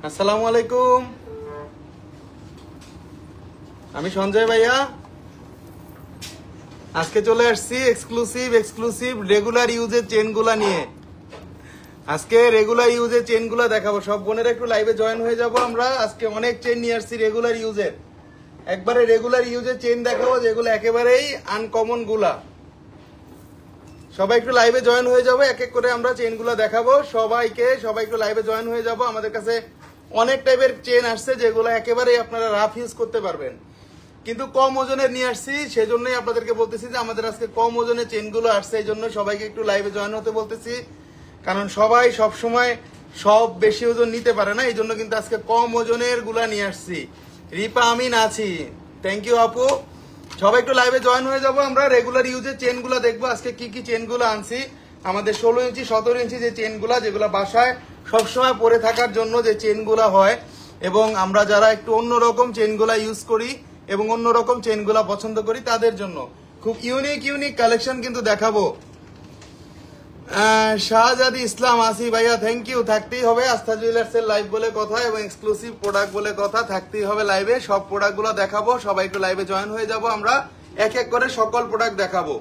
আসসালামু আলাইকুম, আমি সঞ্জয় ভাইয়া। আজকে চলে আসছি এক্সক্লুসিভ রেগুলার ইউজের চেনগুলা নিয়ে। আজকে রেগুলার ইউজের চেনগুলা দেখাবো। সব বোনেরা একটু লাইভে জয়েন হয়ে যাব। আমরা আজকে অনেক চেন নিয়ে আসছি রেগুলার ইউজের, একবারে রেগুলার ইউজের চেন দেখাবো যেগুলো একেবারেই আনকমন গুলা। সবাই একটু লাইভে জয়েন হয়ে যাবো, এক এক করে আমরা চেনগুলো দেখাবো সবাই একটু লাইভে জয়েন হয়ে যাব। আমাদের কাছে অনেক টাইপের চেন আসছে যেগুলো একেবারেই আপনারা রাফ ইউজ করতে পারবেন, কিন্তু কম ওজনের নিয়ে আসছি। সেজন্যই আপনাদেরকে বলতেছি যে আমাদের আজকে কম ওজনের চেনগুলো আসছে, এই জন্য সবাইকে একটু লাইভে জয়েন হতে বলতেছি, কারণ সবাই সব সময় সব বেশি ওজন নিতে পারে না। এই জন্য কিন্তু আজকে কম ওজনের গুলা নিয়ে আসছি। রিপা আমিন আছি, থ্যাংক ইউ আপু। সবাই একটু লাইভে জয়েন হয়ে যাব। আমরা রেগুলার ইউজের চেনগুলো দেখবো আজকে কি কি চেনগুলো আনছি। আমাদের 16 ইঞ্চি 17 ইঞ্চি যে চেনগুলা, যেগুলো বাসায় সবসময় পরে থাকার জন্য যে চেনগুলা হয়, এবং আমরা যারা একটু অন্যরকম চেনগুলা ইউজ করি এবং অন্যরকম চেনগুলা পছন্দ করি তাদের জন্য খুব ইউনিক কালেকশন কিন্তু দেখাবো। শাহজাদি ইসলাম আসি ভাইয়া, থ্যাংক ইউ। থাকতেই হবে আস্থা জুয়েলার্স এর লাইভ বলে কথা এবং এক্সক্লুসিভ প্রোডাক্ট বলে কথা, থাকতেই হবে লাইভে। সব প্রোডাক্ট গুলো দেখাবো, সবাই একটু লাইভে জয়েন হয়ে যাব। আমরা এক এক করে সকল প্রোডাক্ট দেখাবো।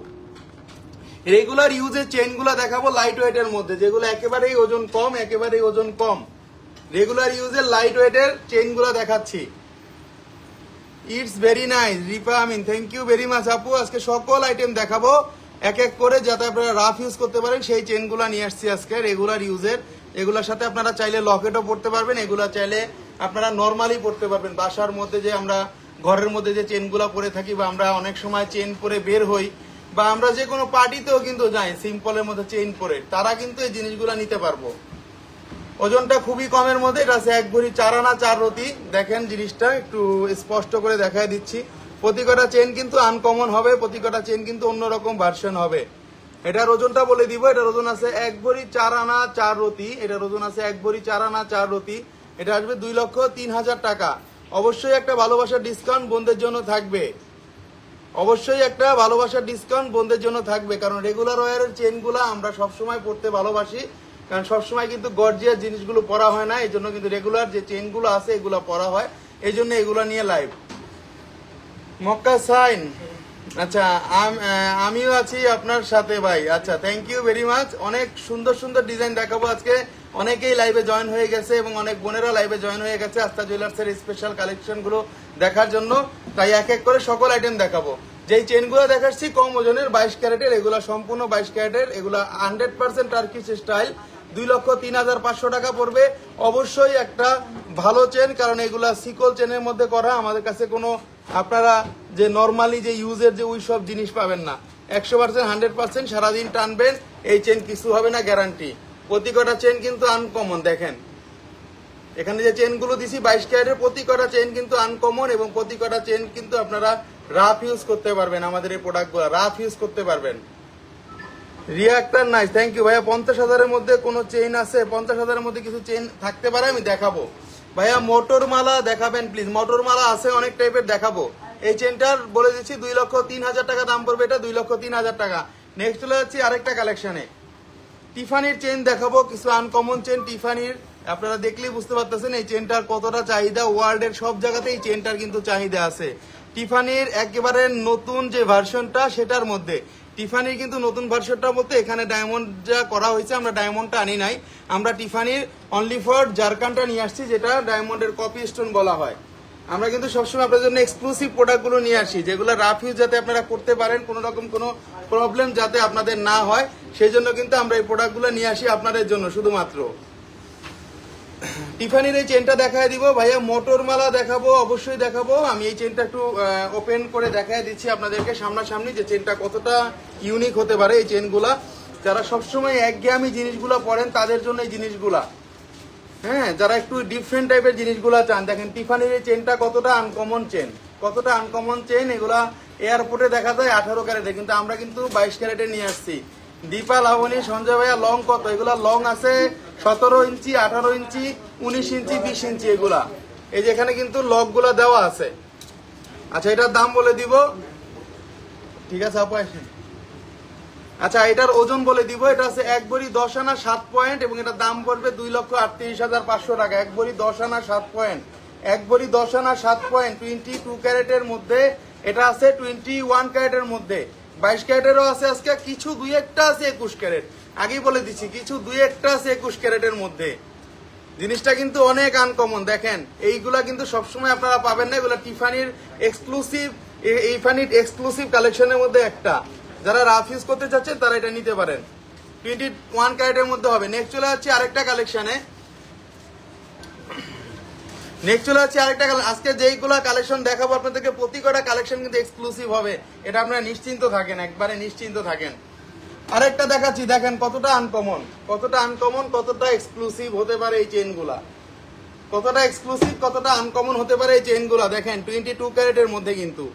রেগুলার ইউজের চেন গুলা দেখাবো লাইট ওয়েট এর মধ্যে, যেগুলো একেবারেই ওজন কম। রেগুলার ইউজের লাইট ওয়েট এর চেন গুলা দেখাচ্ছি। It's very nice Ripa Amin, thank you very much আপু। আজকে সকল আইটেম দেখাবো এক এক করে, যাতে আপনারা রাফ ইউজ করতে পারেন সেই চেনগুলা নিয়ে আসছি আজকে রেগুলার ইউজের। এগুলোর সাথে আপনারা চাইলে লকেটও পড়তে পারবেন, এগুলা চাইলে আপনারা নর্মালি পড়তে পারবেন। বাসার মধ্যে যে আমরা ঘরের মধ্যে যে চেনগুলা পরে থাকি, বা আমরা অনেক সময় চেন পরে বের হই, বা আমরা যে কোনো পার্টিতেও কিন্তু যাই সিম্পলের মধ্যে চেন পরে, তারা কিন্তু এই জিনিসগুলা নিতে পারবো। ওজনটা খুবই কমের মধ্যে, এটা আছে 1 ভরি 4 আনা 4 রতি। দেখেন জিনিসটা একটু স্পষ্ট করে দেখায় দিচ্ছি। প্রতি কটা চেন কিন্তু আনকমন হবে, প্রতি কটা চেন কিন্তু অন্যরকম ভার্সন হবে। এটার ওজনটা বলে দিব। এটার ওজন আছে 1 ভরি 4 আনা 4 রতি। এটার ওজন আছে 1 ভরি 4 আনা 4 রতি। এটা আসবে 2,03,000 টাকা। অবশ্যই একটা ভালোবাসার ডিসকাউন্ট বোনদের জন্য থাকবে, কারণ রেগুলার ওয়ারের চেনগুলা আমরা সবসময় পড়তে ভালোবাসি, কারণ সবসময় কিন্তু গর্জিয়াস জিনিসগুলো পরা হয় না। এই জন্য কিন্তু রেগুলার যে চেনগুলো আছে এগুলো পরা হয়, এই জন্য এগুলো নিয়ে লাইভ। মক্কা সাইন, আচ্ছা আমিও আছি আপনার সাথে ভাই। আচ্ছা, থ্যাংক ইউ ভেরি মাচ। অনেক সুন্দর ডিজাইন দেখাবো আজকে। অনেকেই লাইভে জয়েন হয়ে গেছে এবং অনেক বোনেরা লাইভে জয়েন হয়ে গেছে আস্থা জুয়েলার্স এর স্পেশাল কালেকশন গুলো দেখার জন্য। তাই এক এক করে সকল আইটেম দেখাবো। যেই চেনগুলো দেখাচ্ছি কম ওজনের 22 ক্যারেটের, এগুলা সম্পূর্ণ 22 ক্যারেটের, এগুলা 100% টার্কিশ স্টাইল। 2,03,500 টাকা পড়বে। অবশ্যই একটা ভালো চেন, কারণ এগুলা সিকল চেনের মধ্যে করা। আমাদের কাছে কোনো আপনারা যে নর্মালি যে ইউজের যে ওই সব জিনিস পাবেন না। 100% 100% সারাদিন টানবেন, এই চেন কিছু হবে না, গ্যারান্টি। প্রতি কটা চেন কিন্তু আনকমন। দেখেন এখানে যে চেনগুলো দিছি 22 ক্যারেটের, প্রতি কটা চেন কিন্তু আনকমন, এবং প্রতি কটা চেন কিন্তু আপনারা রাফ ইউজ করতে পারবেন। আমাদের এই প্রোডাক্টগুলো রাফ ইউজ করতে পারবেন। রিয়াক্টার নাইস, থ্যাংক ইউ ভাইয়া। 50,000-এর মধ্যে কোনো চেইন আছে? 50,000-এর মধ্যে কিছু চেইন থাকতে পারে, আমি দেখাবো ভাইয়া। মোটর মালা দেখাবেন প্লিজ। মোটর মালা আছে অনেক টাইপের, দেখাবো। এই চেনটার বলে দিচ্ছি 2,03,000 টাকা দাম পড়বে, এটা 2,03,000 টাকা। নেক্সট চলে যাচ্ছি আরেকটা কালেকশনে। টিফানির চেন দেখাবো, কিছু আনকমন চেন টিফানির। আপনারা দেখলেই বুঝতে পারতেছেন এই চেনটার কতটা চাহিদা। ওয়ার্ল্ডের সব জায়গাতে এই চেনটার কিন্তু চাহিদা আছে। টিফানির একেবারে নতুন যে ভার্সনটা, সেটার মধ্যে টিফানির কিন্তু নতুন ভার্সনটার মধ্যে এখানে ডায়মন্ড যা করা হয়েছে, আমরা ডায়মন্ডটা আনি নাই। আমরা টিফানির অনলি ফর জারকানটা নিয়ে আসছি, যেটা ডায়মন্ডের কপি স্টোন বলা হয়। আমরা কিন্তু সবসময় আপনাদের জন্য এক্সক্লুসিভ প্রোডাক্টগুলো নিয়ে আসি, যেগুলো রাফ ইউজ যাতে আপনারা করতে পারেন, কোনো রকম কোনো প্রবলেম যাতে আপনাদের না হয়, সেই জন্য কিন্তু আমরা এই প্রোডাক্টগুলো নিয়ে আসি আপনাদের জন্য শুধুমাত্র। টিফানির এই চেনটা দেখায় দিব ভাইয়া। মোটর মালা দেখাবো, অবশ্যই দেখাবো। আমি এই চেনটা একটু ওপেন করে দেখায় দিচ্ছি আপনাদেরকে সামনাসামনি, যে চেনটা কতটা ইউনিক হতে পারে। এই চেনগুলা যারা সবসময় একঘেয়েমি জিনিসগুলো পড়েন তাদের জন্য এই জিনিসগুলা, হ্যাঁ, যারা একটু ডিফারেন্ট টাইপের জিনিসগুলা চান। দেখেন টিফানির এই চেনটা কতটা আনকমন চেন। এগুলা এয়ারপোর্টে দেখা যায় 18 ক্যারেটে, কিন্তু আমরা কিন্তু 22 ক্যারেটে নিয়ে আসছি। দীপা লাবণী, সঞ্জয় ভাইয়া লং কত? এগুলা লং আছে 17 ইঞ্চি, 18 ইঞ্চি, 19 ইঞ্চি, 20 ইঞ্চি। এগুলা এই যে এখানে কিন্তু লক গুলা দেওয়া আছে। আচ্ছা, এটার দাম বলে দিব। ঠিক আছে আপু আসেন। আচ্ছা এটার ওজন বলে দিব, এটা আছে 1 ভরি 10 আনা 7 পয়েন্ট এবং এটার দাম পড়বে 2,38,500 টাকা। 1 ভরি 10 আনা 7 পয়েন্ট, 1 ভরি 10 আনা 7 পয়েন্ট 22 ক্যারেটের মধ্যে। এটা আছে 21 ক্যারেটের মধ্যে, 22 ক্যারেটেরও আছে, আজকে কিছু দুই একটা আছে 21 ক্যারেট। আগেই বলে দিচ্ছি কিছু দুই একটা আছে 21 ক্যারেটের মধ্যে। জিনিসটা কিন্তু অনেক আনকমন, দেখেন এইগুলা কিন্তু সবসময় আপনারা পাবেন না, এগুলা টিফানির এক্সক্লুসিভ কালেকশনের মধ্যে একটা। যারা রাফ ইউজ করতে চাচ্ছেন তারা এটা নিতে পারেন, 21 ক্যারেটের মধ্যে হবে। নেক্সট চলে যাচ্ছে আরেকটা কালেকশনে, আজকে যেইগুলা কালেকশন দেখাবো আপনাদেরকে প্রতি কটা কালেকশন কিন্তু এক্সক্লুসিভ হবে, এটা আপনারা নিশ্চিন্ত থাকেন, একবারে নিশ্চিন্ত থাকেন। আরেকটা দেখাচ্ছি, দেখেন কতটা আনকমন, কতটা এক্সক্লুসিভ হতে পারে এই চেইনগুলা, কতটা এক্সক্লুসিভ কতটা আনকমন হতে পারে এই চেইনগুলা। দেখেন 22 ক্যারেটের মধ্যে কিন্তু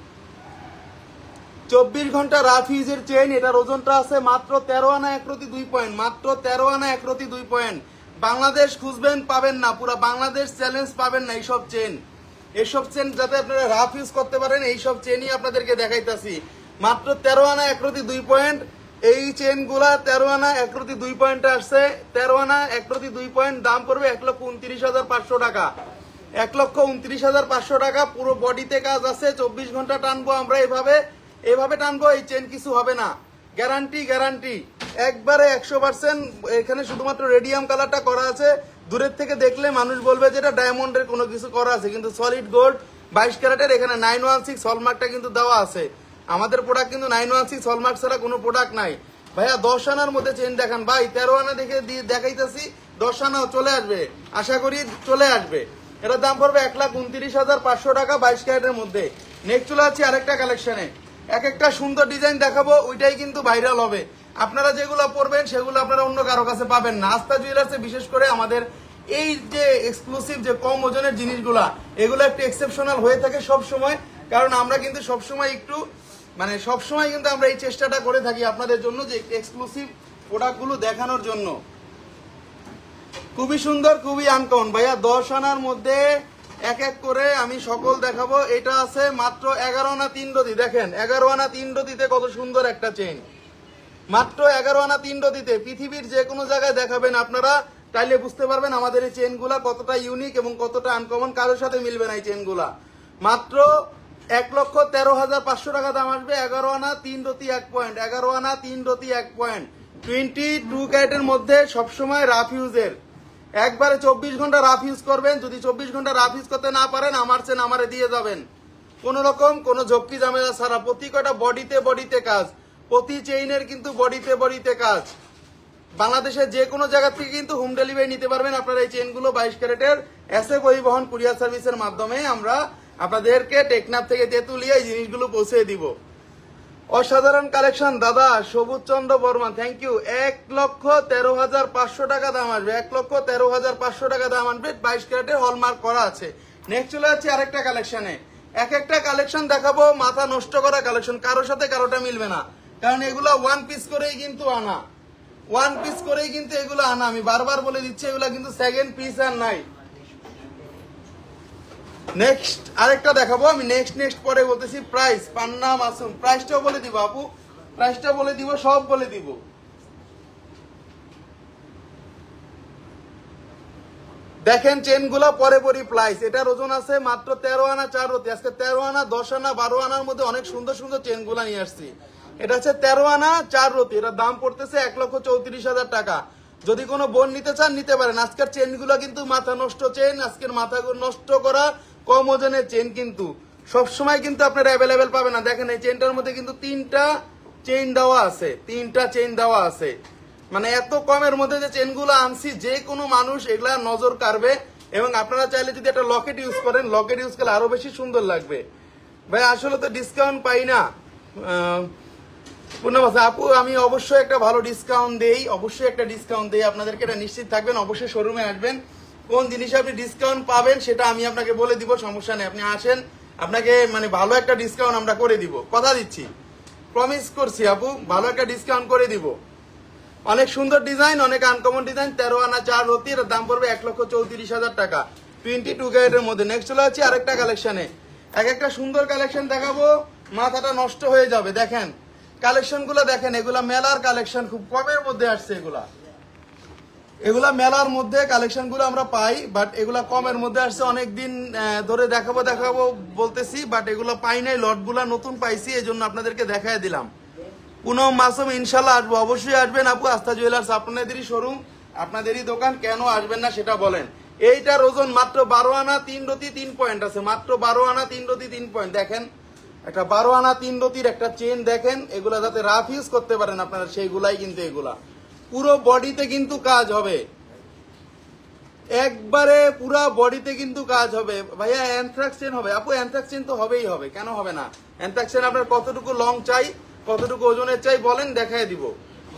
24 ঘন্টা রাফ ইউজের চেইন। এটার ওজনটা আছে মাত্র 13 আনা 1 রতি 2 পয়েন্ট, মাত্র 13 আনা 1 রতি 2 পয়েন্ট। বাংলাদেশ খুঁজবেন পাবেন না, পুরো বাংলাদেশ চ্যালেঞ্জ পাবেন না এইসব চেইন। যাতে আপনারা রাফ ইউজ করতে পারেন এইসব চেইনই আপনাদেরকে দেখাইতাছি। মাত্র 13 আনা 1 রতি 2 পয়েন্ট এই চেইনগুলা, 13 আনা 1 রতি 2 পয়েন্ট আসছে, 13 আনা 1 রতি 2 পয়েন্ট, দাম পড়বে 1,29,500 টাকা, 1,29,500 টাকা। পুরো বডিতে কাজ আছে, 24 ঘন্টা টানবো আমরা, এভাবে টানবো, এই চেন কিছু হবে না, গ্যারান্টি একবারে 100%। এখানে শুধুমাত্র রেডিয়াম কালারটা করা আছে, দূরের থেকে দেখলে মানুষ বলবে যে এটা ডায়মন্ডের কোনো কিছু করা আছে, কিন্তু সলিড গোল্ড 22 ক্যারেটের। এখানে 916 হলমার্কটা কিন্তু দেওয়া আছে। আমাদের প্রোডাক্ট কিন্তু 916 হলমার্ক ছাড়া কোনো প্রোডাক্ট নাই। ভাইয়া 10 আনার মধ্যে চেন দেখান ভাই, 13 আনা দেখে দেখাইতেছি, 10 আনাও চলে আসবে, আশা করি চলে আসবে। এটার দাম পড়বে 1,29,500 টাকা 22 ক্যারেটের মধ্যে। নেক্সট চলে যাচ্ছে আরেকটা কালেকশনে, এক একটা সুন্দর ডিজাইন দেখাবো, ওইটাই কিন্তু ভাইরাল হবে। আপনারা যেগুলো পড়বেন সেগুলো আপনারা অন্য কারো কাছে পাবেন না। আস্থা জুয়েলার্সে বিশেষ করে আমাদের এই যে এক্সক্লুসিভ যে কম ওজনের জিনিসগুলা, এগুলো একটু এক্সেপশনাল হয়ে থাকে সব সময়, কারণ আমরা কিন্তু সবসময় সবসময় কিন্তু আমরা এই চেষ্টাটা করে থাকি আপনাদের জন্য যে এক্সক্লুসিভ প্রোডাক্টগুলো দেখানোর জন্য। খুবই সুন্দর, খুবই আনকমন ভাইয়া। 10 আনার মধ্যে এক এক করে আমি সকল দেখাবো। এটা আছে মাত্র 11 আনা 3 রতি, দেখেন 11 আনা 3 রতিতে কত সুন্দর একটা চেইন, মাত্র 11 আনা 3 রতিতে। পৃথিবীর যে কোনো জায়গায় দেখাবেন আপনারা, তাইলে বুঝতে পারবেন আমাদের এই চেইনগুলা কতটা ইউনিক এবং কতটা আনকমন, কারোর সাথে মিলবে না এই চেইনগুলা। মাত্র 1,13,500 টাকা দাম আসবে। 11 আনা 3 রতি 1 পয়েন্ট, 11 আনা 3 রতি 1 পয়েন্ট, 22 ক্যারেটের মধ্যে, সবসময় রাফ ইউজের, একবারে 24 ঘন্টা রাফ ইউজ করবেন। যদি 24 ঘন্টা রাফ ইউজ করতে না পারেন, আমার চেন আমারে দিয়ে যাবেন, কোন রকম কোনো ঝক্কি ঝামেলা ছাড়া। প্রতি কটা বডিতে কাজ, প্রতি চেইনের কিন্তু বডিতে কাজ। বাংলাদেশের যে কোনো জায়গা থেকে কিন্তু হোম ডেলিভারি নিতে পারবেন আপনারা এই চেইনগুলো 22 ক্যারেটের। এসএ পরিবহন কুরিয়ার সার্ভিসের মাধ্যমে আমরা আপনাদেরকে টেকনাফ থেকে তেতুলিয়া এই জিনিসগুলো পৌঁছে দিব। অসাধারণ কালেকশন দাদা সবুজ চন্দ্র বর্মা, থ্যাংক ইউ। 1,13,500 টাকা দাম আসবে, 1,13,500 টাকা দাম আসবে, 22 ক্যারেটের হলমার্ক করা আছে। নেক্সট চলে যাচ্ছে আরেকটা কালেকশনে, এক একটা কালেকশন দেখাবো, মাথা নষ্ট করা কালেকশন, কারোর সাথে কারোটা মিলবে না, কারণ এগুলো ওয়ান পিস করেই কিন্তু আনা, এগুলো আনা। আমি বারবার বলে দিচ্ছি, এগুলো কিন্তু সেকেন্ড পিস আর নাই। নেক্সট আরেকটা দেখাবো আমি, নেক্সট পরে বলতেছি। প্রাইস পান্না মাসুম, প্রাইসটাও বলে দিব আপু, প্রাইসটা বলে দিব, সব বলে দিব। দেখেন চেনগুলা পরে প্রাইস। এটার ওজন আছে মাত্র 13 আনা 4 রতি। আজকে 13 আনা 10 আনা 12 আনার মধ্যে অনেক সুন্দর সুন্দর চেনগুলা নিয়ে আসছি। এটা হচ্ছে 13 আনা 4 রতি, এটার দাম পড়তেছে 1,34,000 টাকা। যদি কোনো বোন নিতে চান নিতে পারেন। আজকের চেনগুলো কিন্তু মাথা নষ্ট চেন, আজকের মাথা নষ্ট করা কম ওজনের চেন কিন্তু সবসময় কিন্তু আপনারা অ্যাভেলেবেল পাবেন না। দেখেন এই চেনটার মধ্যে কিন্তু 3টা চেইন দেওয়া আছে, মানে এত কমের মধ্যে যে চেনগুলো আনছি, যে কোনো মানুষ এগুলা নজর কাড়বে। এবং আপনারা চাইলে যদি একটা লকেট ইউজ করেন, লকেট ইউজ করলে আরো বেশি সুন্দর লাগবে। ভাই আসলে তো ডিসকাউন্ট পাই না পূর্ণবাসা আপু, আমি অবশ্যই একটা ভালো ডিসকাউন্ট দেই, আপনাদেরকে, এটা নিশ্চিত থাকবেন। অবশ্যই শোরুমে আসবেন, কোন জিনিসে আপনি ডিসকাউন্ট পাবেন সেটা আমি আপনাকে বলে দিব, সমস্যা নেই। আপনি আসেন, আপনাকে ভালো একটা ডিসকাউন্ট আমরা করে দিব, কথা দিচ্ছি, প্রমিস করছি আপু, ভালো একটা ডিসকাউন্ট করে দিব। অনেক সুন্দর ডিজাইন, অনেক আনকমন ডিজাইন। 13 আনা 4 রতি, এর দাম পড়বে 1,34,000 টাকা, 22 ক্যারেটের মধ্যে। নেক্সট চলে যাচ্ছে আরেকটা কালেকশনে, এক একটা সুন্দর কালেকশন দেখাবো, মাথাটা নষ্ট হয়ে যাবে। দেখেন কালেকশন গুলো দেখেন, এগুলা মেলার কালেকশন, খুব কমের মধ্যে আসছে। এগুলা মেলার মধ্যে কালেকশন গুলো আমরা পাই, বাট এগুলা কমের মধ্যে আসছে। অনেকদিন ধরে দেখাবো বলতেছি, বাট এগুলো পাই নাই, লট গুলা নতুন পাইছি, এই জন্য আপনাদেরকে দেখাই দিলাম। পুনম মাসুম ইনশাল্লাহ আসবো, অবশ্যই আসবেন আপু। আস্থা জুয়েলার্স আপনাদেরই শোরুম, আপনাদেরই দোকান, কেন আসবেন না সেটা বলেন। এইটার ওজন মাত্র 12 আনা 3 রতি 3 পয়েন্ট আছে, মাত্র 12 আনা 3 রতি 3 পয়েন্ট। দেখেন একটা 12 আনা 3 রতির একটা চেন দেখেন, এগুলা যাতে রাফ ইউজ করতে পারেন আপনারা, সেইগুলাই কিন্তু এগুলা পুরো বডিতে কিন্তু কাজ হবে, একবারে পুরা বডিতে কিন্তু কাজ হবে। ভাইয়া অ্যানথ্রাক্স চেন হবে আপু? অ্যানথ্রাক্স চেন তো হবেই হবে, কেন হবে না? অ্যানথ্রাক্স চেন আপনার কতটুকু লং চাই, কতটুকু ওজনের চাই বলেন, দেখাই দিব।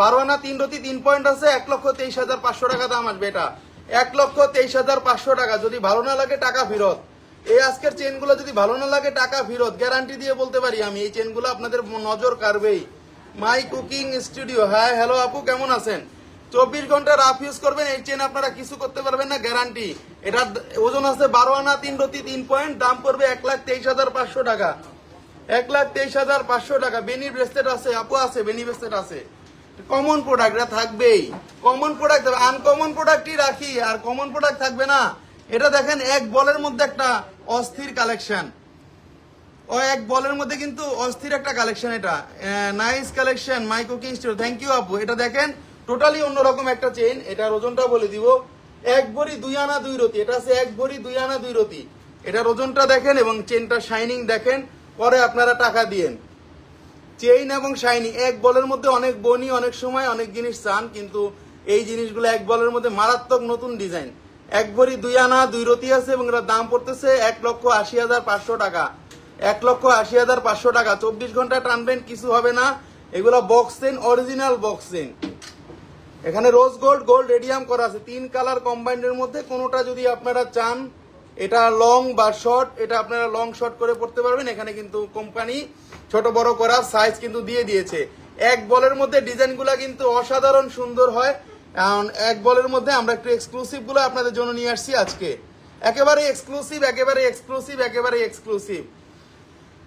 12 আনা 3 রতি 3 পয়েন্ট আছে, 1,23,500 টাকা দাম আসবে। এটা 1,23,500 টাকা। যদি ভালো না লাগে টাকা ফেরত। এই আজকের চেনগুলো যদি ভালো না লাগে টাকা ফেরত, গ্যারান্টি দিয়ে বলতে পারি আমি। এই চেনগুলো আপনাদের নজর কাড়বেই। মাই কুকিং স্টুডিও, হ্যাঁ হ্যালো আপু, কেমন আছেন? 24 ঘন্টা রাফ ইউজ করবেন, এই চেন আপনারা কিছু করতে পারবেন না, গ্যারান্টি। এটার ওজন আছে 12 আনা 3 রতি 3 পয়েন্ট, দাম পড়বে 1,23,500 টাকা। 1,23,500 টাকা। বেনি ব্রেসলেট আছে আপু? আছে, বেনি ব্রেসলেট আছে। কমন প্রোডাক্ট এটা থাকবেই, কমন প্রোডাক্ট, আনকমন প্রোডাক্টই রাখি, আর কমন প্রোডাক্ট থাকবে না। এটা দেখেন এক বলের মধ্যে একটা অস্থির কালেকশন, ও এক বলের মধ্যে কিন্তু অস্থির একটা কালেকশন। এটা nice collection my cooking store, thank you আপু। এটা দেখেন টোটালি অন্যরকম একটা চেইন। এটার ওজনটা বলে দিব, 1 ভরি 2 আনা 2 রতি। এটা আছে 1 ভরি 2 আনা 2 রতি। এটার ওজনটা দেখেন এবং চেনটা শাইনিং দেখেন, পরে আপনারা টাকা দিয়েন। চেইন এবং শাইনি এক বলের মধ্যে অনেক বনি, অনেক সময় অনেক জিনিস চান, কিন্তু এই জিনিসগুলো এক বলের মধ্যে মারাত্মক নতুন ডিজাইন। 1 ভরি 2 আনা 2 রতি আছে এবং এটার দাম পড়তেছে 1,80,500 টাকা। 1,80,500 টাকা। 24 ঘন্টা টানবেন, কিছু হবে না। এগুলো box chain, original box chain. এখানে রোজ গোল্ড, গোল্ড রেডিয়াম করা আছে, 3 কালার কম্বাইন্ডের মধ্যে কোনোটা যদি আপনারা চান, এটা লং বা শর্ট, এটা আপনারা লং শর্ট করে পড়তে পারবেন। এখানে কিন্তু কোম্পানি ছোট বড় করা সাইজ কিন্তু দিয়ে দিয়েছে। এক বলের মধ্যে ডিজাইনগুলো কিন্তু অসাধারণ সুন্দর হয়। এক বলের মধ্যে আমরা একটু এক্সক্লুসিভ গুলো আপনাদের জন্য নিয়ে আসছি আজকে, একেবারে এক্সক্লুসিভ, একেবারে এক্সক্লুসিভ, একেবারে exclusive.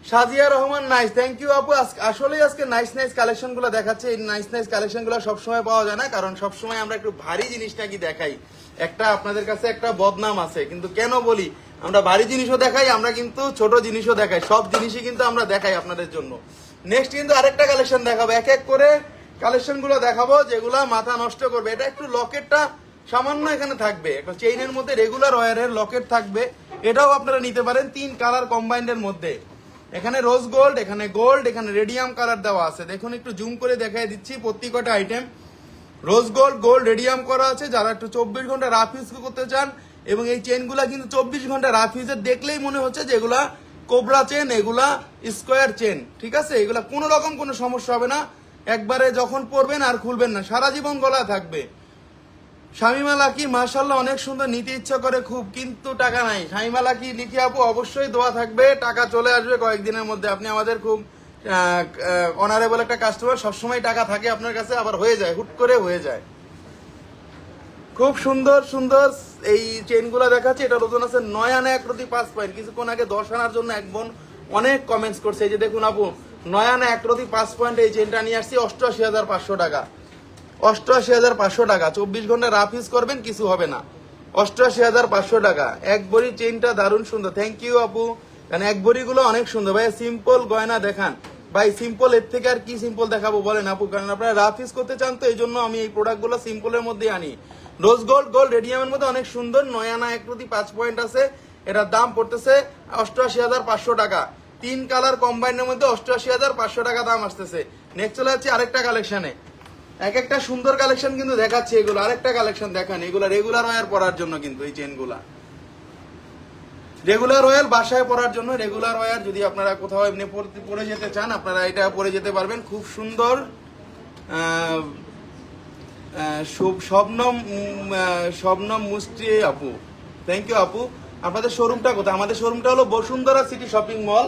Sajia Rahman, nice, thank you আপু। আসলে আজকে নাইস নাইস কালেকশন গুলো দেখাচ্ছে। এই নাইস নাইস কালেকশন গুলো সবসময় পাওয়া যায় না, কারণ সবসময় আমরা একটু ভারী জিনিসটা কি দেখাই। একটা আপনাদের কাছে একটা বদনাম আছে, কিন্তু কেন বলি, আমরা ভারী জিনিসও দেখাই, আমরা কিন্তু ছোট জিনিসও দেখাই, সব জিনিসই কিন্তু আমরা দেখাই আপনাদের জন্য। নেক্সট কিন্তু আরেকটা কালেকশন দেখাবো, এক এক করে কালেকশন গুলো দেখাবো যেগুলা মাথা নষ্ট করবে। এটা একটু লকেটটা সামান্য এখানে থাকবে, একটা চেইনের মধ্যে রেগুলার ওয়ারের লকেট থাকবে, এটাও আপনারা নিতে পারেন 3 কালার কম্বাইন্ডের মধ্যে। এখানে রোজ গোল্ড, এখানে গোল্ড, এখানে রেডিয়াম কালার দেওয়া আছে। দেখুন একটু জুম করে দেখাই দিচ্ছি প্রত্যেকটা item. Rose gold, gold radium করা আছে। যারা একটু 24 ঘন্টা রাফ ইউজ করতে চান, এবং এই চেনগুলা কিন্তু 24 ঘন্টা রাফ ইউজের, দেখলেই মনে হচ্ছে যে এগুলা কোবরা চেন, এগুলা স্কোয়ার চেন, ঠিক আছে? এগুলা কোনো রকম কোনো সমস্যা হবে না, একবারে যখন পরবেন আর খুলবেন না, সারা জীবন গলা থাকবে। শামিমা লাকি, মাশাআল্লাহ অনেক সুন্দর, নিতে ইচ্ছা করে খুব, কিন্তু টাকা নাই। শামিমা লাকি লিখি আপু, অবশ্যই দোয়া থাকবে, টাকা চলে আসবে কয়েকদিনের মধ্যে। আপনি আমাদের খুব অনারেবল একটা কাস্টমার, সবসময় টাকা থাকে আপনার কাছে, আবার হয়ে যায়, হুট করে হয়ে যায়। খুব সুন্দর সুন্দর এই চেনগুলো দেখাচ্ছে। এটার ওজন আছে 9 আনা 1 রতি 5 পয়েন্ট। কিছুক্ষণ আগে 10 আনার জন্য এক বোন অনেক কমেন্টস করছে, এই যে দেখুন আপু, 9 আনা 1 রতি 5 পয়েন্ট এই চেনটা নিয়ে আসছি 88,500 টাকা। 88,500 টাকা। 24 ঘন্টা রাফ ইউজ করবেন, কিছু হবে না। 88,500 টাকা। এক ভরি চেইনটা দারুণ সুন্দর, থ্যাংক ইউ আপু। কারণ এক ভরি গুলো অনেক সুন্দর। ভাই সিম্পল গয়না দেখান ভাই, সিম্পল এর থেকে আর কি সিম্পল দেখাবো বলেন আপু? কারণ আপনারা রাফ ইউজ করতে চান, তো এই জন্য আমি এই প্রোডাক্ট গুলো সিম্পলের মধ্যে আনি। রোজ গোল্ড, গোল্ড রেডিয়ামের মধ্যে অনেক সুন্দর, 9 আনা 1 রতি 5 পয়েন্ট আছে। এটার দাম পড়তেছে 88,500 টাকা। 3 কালার কম্বাইনের মধ্যে 88,500 টাকা দাম আসতেছে। নেক্সট চলে যাচ্ছে আরেকটা কালেকশনে। এক একটা সুন্দর কালেকশন কিন্তু দেখাচ্ছে এগুলো। আরেকটা কালেকশন দেখান, এগুলো রেগুলার ওয়্যার পরার জন্য কিন্তু এই চেনগুলা রেগুলার ওয়্যার বাসায় পরার জন্য। রেগুলার ওয়্যার যদি আপনারা কোথাও এমনি পরে যেতে চান, আপনারা এটা পরে যেতে পারবেন, খুব সুন্দর। শবনম মুস্টি আপু, থ্যাংক ইউ আপু। আপনাদের শোরুমটা কোথায়? আমাদের শোরুমটা হলো Bashundhara city shopping mall,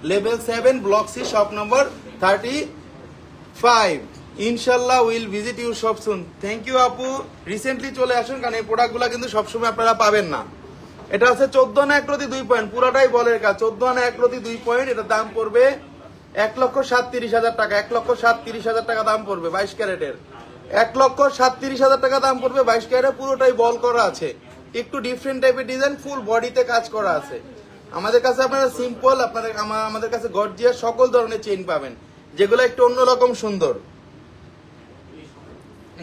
level 7, block C, shop number 35। ইনশাল্লাহ will visit you shop soon. Thank you আপু, রিসেন্টলি চলে আসুন, কারণ এই প্রোডাক্টগুলো কিন্তু সবসময় আপনারা পাবেন না। এটা আছে 14 আনা 1 রতি 2 পয়েন্ট, পুরোটাই বলের কাজ। 14 আনা 1 রতি 2 পয়েন্ট, এটার দাম পড়বে 1,37,000 টাকা, 1,37,000 টাকা দাম পড়বে 22 ক্যারেটের। 1,37,000 টাকা দাম পড়বে 22 ক্যারেটের। পুরোটাই বল করা আছে, একটু ডিফারেন্ট টাইপের ডিজাইন, ফুল বডিতে কাজ করা আছে। আমাদের কাছে আপনারা সিম্পল, আমাদের কাছে গর্জিয়াস সকল ধরনের চেইন পাবেন, যেগুলো একটু অন্যরকম সুন্দর।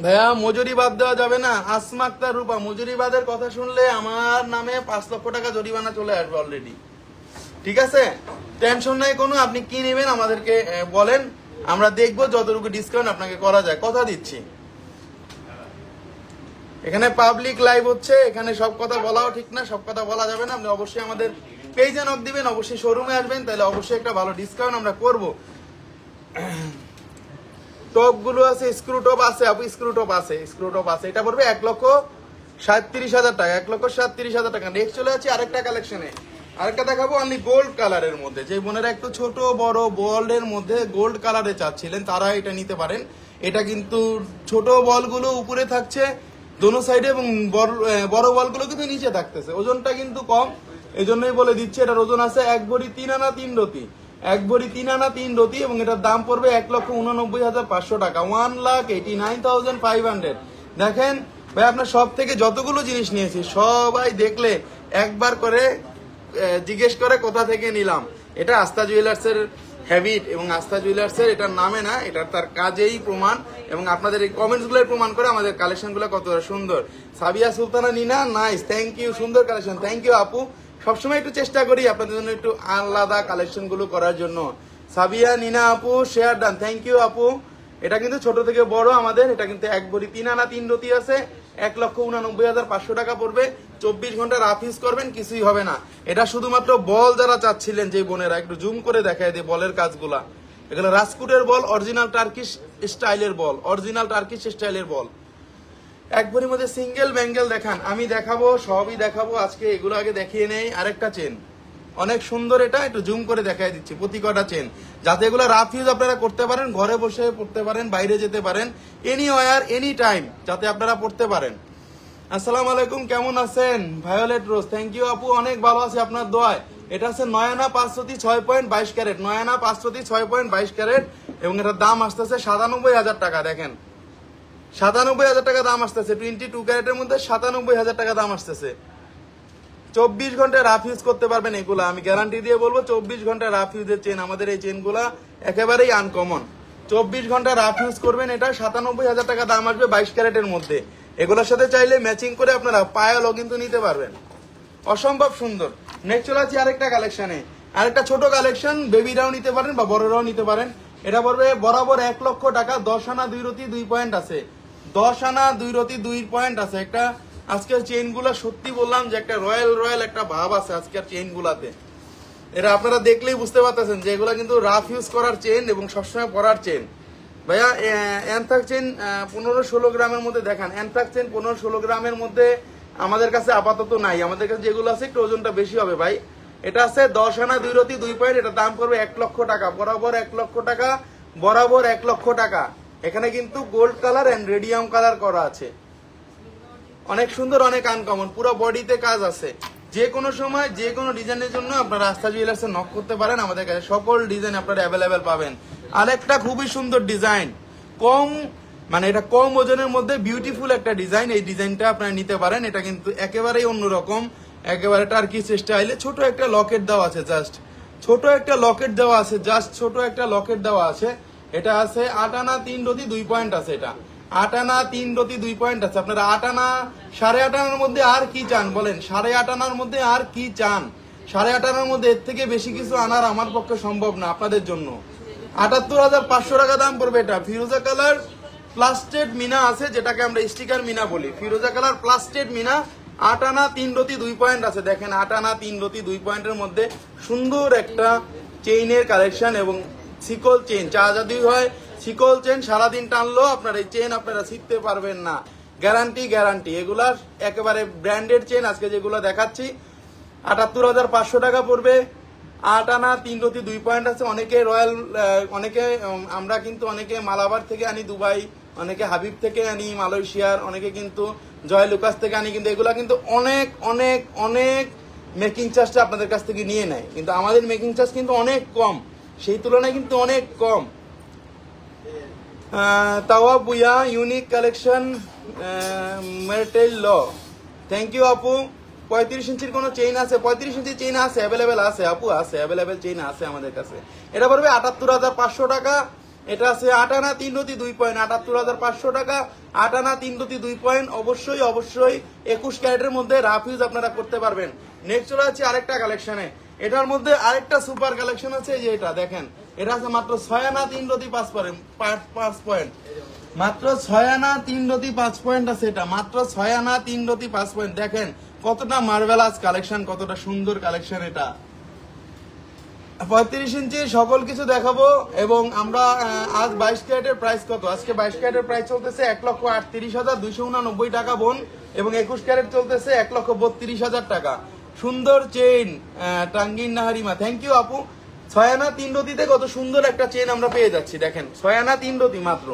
ভাইয়া মজুরি বাদ দেওয়া যাবে না? আসমা আক্তার রূপা, মজুরি বাদের কথা শুনলে আমার নামে 5 লক্ষ টাকা জরিমানা চলে আসবে অলরেডি। ঠিক আছে, টেনশন নাই কোনো। আপনি কি নেবেন আমাদেরকে বলেন, আমরা দেখবো যতটুকু ডিসকাউন্ট আপনাকে করা যায়, কথা দিচ্ছি। এখানে পাবলিক লাইভ হচ্ছে, এখানে সব কথা বলাও ঠিক না, সব কথা বলা যাবে না। আপনি অবশ্যই আমাদের পেজে নক দিবেন, অবশ্যই শোরুমে আসবেন, তাহলে অবশ্যই একটা ভালো ডিসকাউন্ট আমরা করবো। টপ গুলো আছে, স্ক্রু টপ আছে আপু, স্ক্রু টপ আছে, স্ক্রু টপ আছে। এটা পড়বে 1,37,000 টাকা, 1,37,000 টাকা। নেক্সট চলে যাচ্ছে আরেকটা কালেকশনে, আরেকটা দেখাবো অনলি গোল্ড কালারের মধ্যে। যে বোনেরা একটু ছোট বড় বলের মধ্যে গোল্ড কালারে চাচ্ছিলেন তারা এটা নিতে পারেন। এটা কিন্তু ছোট বলগুলো উপরে থাকছে দোনো সাইডে, এবং বড় বলগুলো কিন্তু নিচে থাকতেছে। ওজনটা কিন্তু কম, এই জন্যই বলে দিচ্ছে। এটার ওজন আছে 1 ভরি 3 আনা 3 রতি, 1 ভরি 3 আনা 3 রতি, এবং এটার দাম পড়বে 1,89,500 টাকা, 1,89,500। দেখেন ভাই, আপনার সব থেকে যতগুলো জিনিস নিয়েছি সবাই দেখলে একবার করে জিজ্ঞেস করে কোথা থেকে নিলাম। এটা আস্থা জুয়েলার্সের হ্যাবিট, এবং আস্থা জুয়েলার্সের এটার নামে না, এটা তার কাজেই প্রমাণ, এবং আপনাদের এই কমেন্টস গুলো প্রমাণ করে আমাদের কালেকশন গুলো কতটা সুন্দর। সাবিয়া সুলতানা নিনা, নাইস, থ্যাংক ইউ, সুন্দর কালেকশন, থ্যাংক ইউ আপু। সবসময় একটু চেষ্টা করি আপনাদের জন্য একটু আলাদা কালেকশন গুলো করার জন্য। সাবিয়া নিনা আপু শেয়ার ডান, থ্যাংক ইউ আপু। এটা কিন্তু ছোট থেকে বড় আমাদের, এটা কিন্তু 1 ভরি 3 আনা 3 রতি আছে, 1,89,500 টাকা পড়বে। 24 ঘন্টা রাফ ইউজ করবেন, কিছুই হবে না। এটা শুধুমাত্র বল যারা চাচ্ছিলেন, যে বোনেরা একটু জুম করে দেখায় দিয়ে বলের কাজগুলা, এগুলো রাজকুটের বল, অরিজিনাল টার্কিশ স্টাইলের বল, অরিজিনাল টার্কিশ স্টাইলের বল। 1 ভরির মধ্যে সিঙ্গেল ব্যাঙ্গেল দেখান, আমি দেখাবো, সবই দেখাবো আজকে। এগুলো আগে দেখিয়ে নেই। আরেকটা চেন অনেক সুন্দর, এটা একটু জুম করে দেখাই দিচ্ছি প্রতি কটা চেন, যাতে এগুলো রাফ ইউজ আপনারা করতে পারেন, ঘরে বসে পড়তে পারেন, বাইরে যেতে পারেন, এনি ওয়ার এনি টাইম, যাতে আপনারা পড়তে পারেন। আসসালামু আলাইকুম, কেমন আছেন? ভায়োলেট রোজ, থ্যাংক ইউ আপু, অনেক ভালো আছে আপনার দোয়ায়। এটা আছে 9 আনা 5 রতি 6.22 ক্যারেট, 9 আনা 5 রতি 6.22 ক্যারেট, এবং এটার দাম আসতেছে 97,000 টাকা। দেখেন 97,000 টাকা দাম আসতেছে, 22 ক্যারেটের মধ্যে 97,000 টাকা দাম আসতেছে। 24 ঘন্টা রাফ ইউজ করতে পারবেন এগুলা, আমি গ্যারান্টি দিয়ে বলবো। 24 ঘন্টা রাফ ইউজের চেন, আমাদের এই চেনগুলা একেবারেই আনকমন। 24 ঘন্টা রাফ ইউজ করবেন, এটা 97,000 টাকা দাম আসবে 22 ক্যারেটের মধ্যে। এগুলোর সাথে চাইলে ম্যাচিং করে আপনারা পায়ালও কিন্তু নিতে পারবেন, অসম্ভব সুন্দর। নেক্সট চলে আসছি আরেকটা কালেকশনে, আরেকটা ছোট কালেকশন, বেবিরাও নিতে পারেন বা বড়রাও নিতে পারেন। এটা পড়বে বরাবর 1 লক্ষ টাকা, 10 আনা 2 রতি 2 পয়েন্ট আছে, 10 আনা 2 রতি 2 পয়েন্ট আছে। একটা আজকের চেইন গুলা সত্যি বললাম যে একটা রয়্যাল রয়্যাল একটা ভাব আছে আজকের চেইন গুলাতে। এটা আপনারা দেখলেই বুঝতে পারতেছেন যে এগুলা কিন্তু রাফ ইউজ করার চেইন এবং সবসময় পরার চেইন। ভাইয়া অ্যানথাক চেইন 15-16 গ্রামের মধ্যে দেখান। অ্যানথাক চেইন 15-16 গ্রামের মধ্যে আমাদের কাছে আপাতত নাই, আমাদের কাছে যেগুলো আছে একটু ওজনটা বেশি হবে ভাই। এটা আছে 10 আনা 2 রতি 2 পয়েন্ট, এটা দাম পড়বে 1 লক্ষ টাকা, বরাবর 1 লক্ষ টাকা, বরাবর 1 লক্ষ টাকা। এখানে কিন্তু gold colour and radium colour করা আছে, অনেক সুন্দর, অনেক আনকমন, পুরো বডিতে কাজ আছে। যে কোনো সময় যে কোনো ডিজাইনের জন্য আপনারা আস্থা জুয়েলার্সে নক করতে পারেন, আমাদের কাছে সকল ডিজাইন আপনারা অ্যাভেলেবেল পাবেন। আরেকটা খুবই সুন্দর ডিজাইন, কম মানে এটা কম ওজনের মধ্যে বিউটিফুল একটা ডিজাইন, এই ডিজাইনটা আপনারা নিতে পারেন। এটা কিন্তু একেবারেই অন্যরকম, একেবারে টার্কিশ স্টাইলে। ছোট একটা লকেট দেওয়া আছে, জাস্ট ছোট একটা লকেট দেওয়া আছে, জাস্ট ছোট একটা লকেট দেওয়া আছে। এটা আছে 8 আনা 3 রতি 2 পয়েন্ট আছে, এটা 8 আনা 3 রতি 2 পয়েন্ট আছে। আপনারা 8 আনা 8.5 আনার মধ্যে আর কি চান বলেন? 8.5 আনার মধ্যে আর কি চান? 8.5 আনার মধ্যে এর থেকে বেশি কিছু আনার আমার পক্ষে সম্ভব না আপনাদের জন্য। 78,500 টাকা দাম পড়বে। এটা ফিরোজা কালার প্লাস্টেড মিনা আছে, যেটাকে আমরা স্টিকার মিনা বলি। ফিরোজা কালার প্লাস্টেড মিনা, 8 আনা 3 রতি 2 পয়েন্ট আছে। দেখেন 8 আনা 3 রতি 2 পয়েন্টের মধ্যে সুন্দর একটা চেইনের কালেকশন, এবং শিকল চেইন চা যদি হয়, শিকল চেন সারাদিন টানলেও আপনার এই চেন আপনারা শিখতে পারবেন না, গ্যারান্টি গ্যারান্টি। এগুলা একেবারে ব্র্যান্ডেড চেন আজকে যেগুলো দেখাচ্ছি। 78,500 টাকা পড়বে। 8 আনা 3 রতি 2 পয়েন্ট আছে। অনেকে রয়্যাল, অনেকে আমরা কিন্তু অনেকে মালাবার থেকে আনি দুবাই, অনেকে হাবিব থেকে আনি মালয়েশিয়ার, অনেকে কিন্তু জয় লুকাস থেকে আনি, কিন্তু এগুলা কিন্তু অনেক অনেক অনেক মেকিং চার্জটা আপনাদের কাছ থেকে নিয়ে নেয়, কিন্তু আমাদের মেকিং চার্জ কিন্তু অনেক কম। সেই তুলনায় কিন্তু অনেক কম। তাওয়া বুয়া ইউনিক কালেকশন মেটেল ল, থ্যাংক ইউ আপু। 35 ইঞ্চির কোনো চেইন আছে? 35 ইঞ্চির চেইন আছে, অ্যাভেলেবেল আছে আপু, আছে অ্যাভেলেবেল চেইন আছে আমাদের কাছে। এটা পড়বে ৭৮,৫০০ টাকা। এটা আছে ৮ আনা ৩ রতি 2 পয়েন্ট, ৭৮,৫০০ টাকা, ৮ আনা 3 রতি 2 পয়েন্ট। অবশ্যই অবশ্যই 21 ক্যারেটের মধ্যে রাফ ইউজ আপনারা করতে পারবেন। নেক্সট চলে যাচ্ছে আরেকটা কালেকশনে। এটার মধ্যে আরেকটা সুপার কালেকশন আছে, যে এটা দেখেন, এটা আছে মাত্র 6 আনা 3 রতি 5 পয়েন্ট, মাত্র 6 আনা 3 রতি 5 পয়েন্ট আছে। এটা মাত্র 6 আনা 3 রতি 5 পয়েন্ট। দেখেন কতটা মার্ভেলাস কালেকশন, কতটা সুন্দর কালেকশন। এটা 35 ইঞ্চি সকল কিছু দেখাবো। এবং আমরা আজ 22 ক্যারেটের প্রাইস কত? আজকে 22 ক্যারেটের প্রাইস চলতেছে ১,৩৮,২89 টাকা বোন, এবং 21 ক্যারেট চলতেছে 1,32,000 টাকা। সুন্দর চেইন টাঙ্গিন নাহারিমা, থ্যাংক ইউ আপু। 6 আনা 3 রতিতে কত সুন্দর একটা চেইন আমরা পেয়ে যাচ্ছি। দেখেন 6 আনা 3 রতি মাত্র।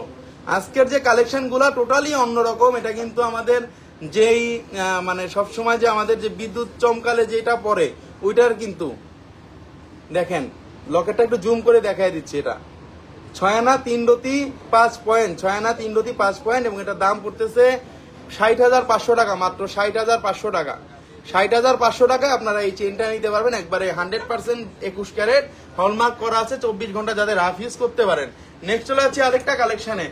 আজকের যে কালেকশন গুলা টোটালি অন্যরকম। এটা কিন্তু আমাদের যেই মানে সবসময় যে আমাদের যে বিদ্যুৎ চমকালে যেটা পরে ওইটার কিন্তু দেখেন, লকেটটা একটু জুম করে দেখাই দিচ্ছি। এটা 6 আনা 3 রতি 5 পয়েন্ট, 6 আনা 3 রতি 5 পয়েন্ট, এবং এটা দাম পড়তেছে 60,500 টাকা, মাত্র 60,500 টাকা। 60,500 টাকায় আপনারা এই চেইনটা নিতে পারবেন, একবারে 100% 21 ক্যারেট হলমার্ক করা আছে, 24 ঘন্টা যাদের রাফ ইউজ করতে পারেন। নেক্সট চলে যাচ্ছে আরেকটা কালেকশনে।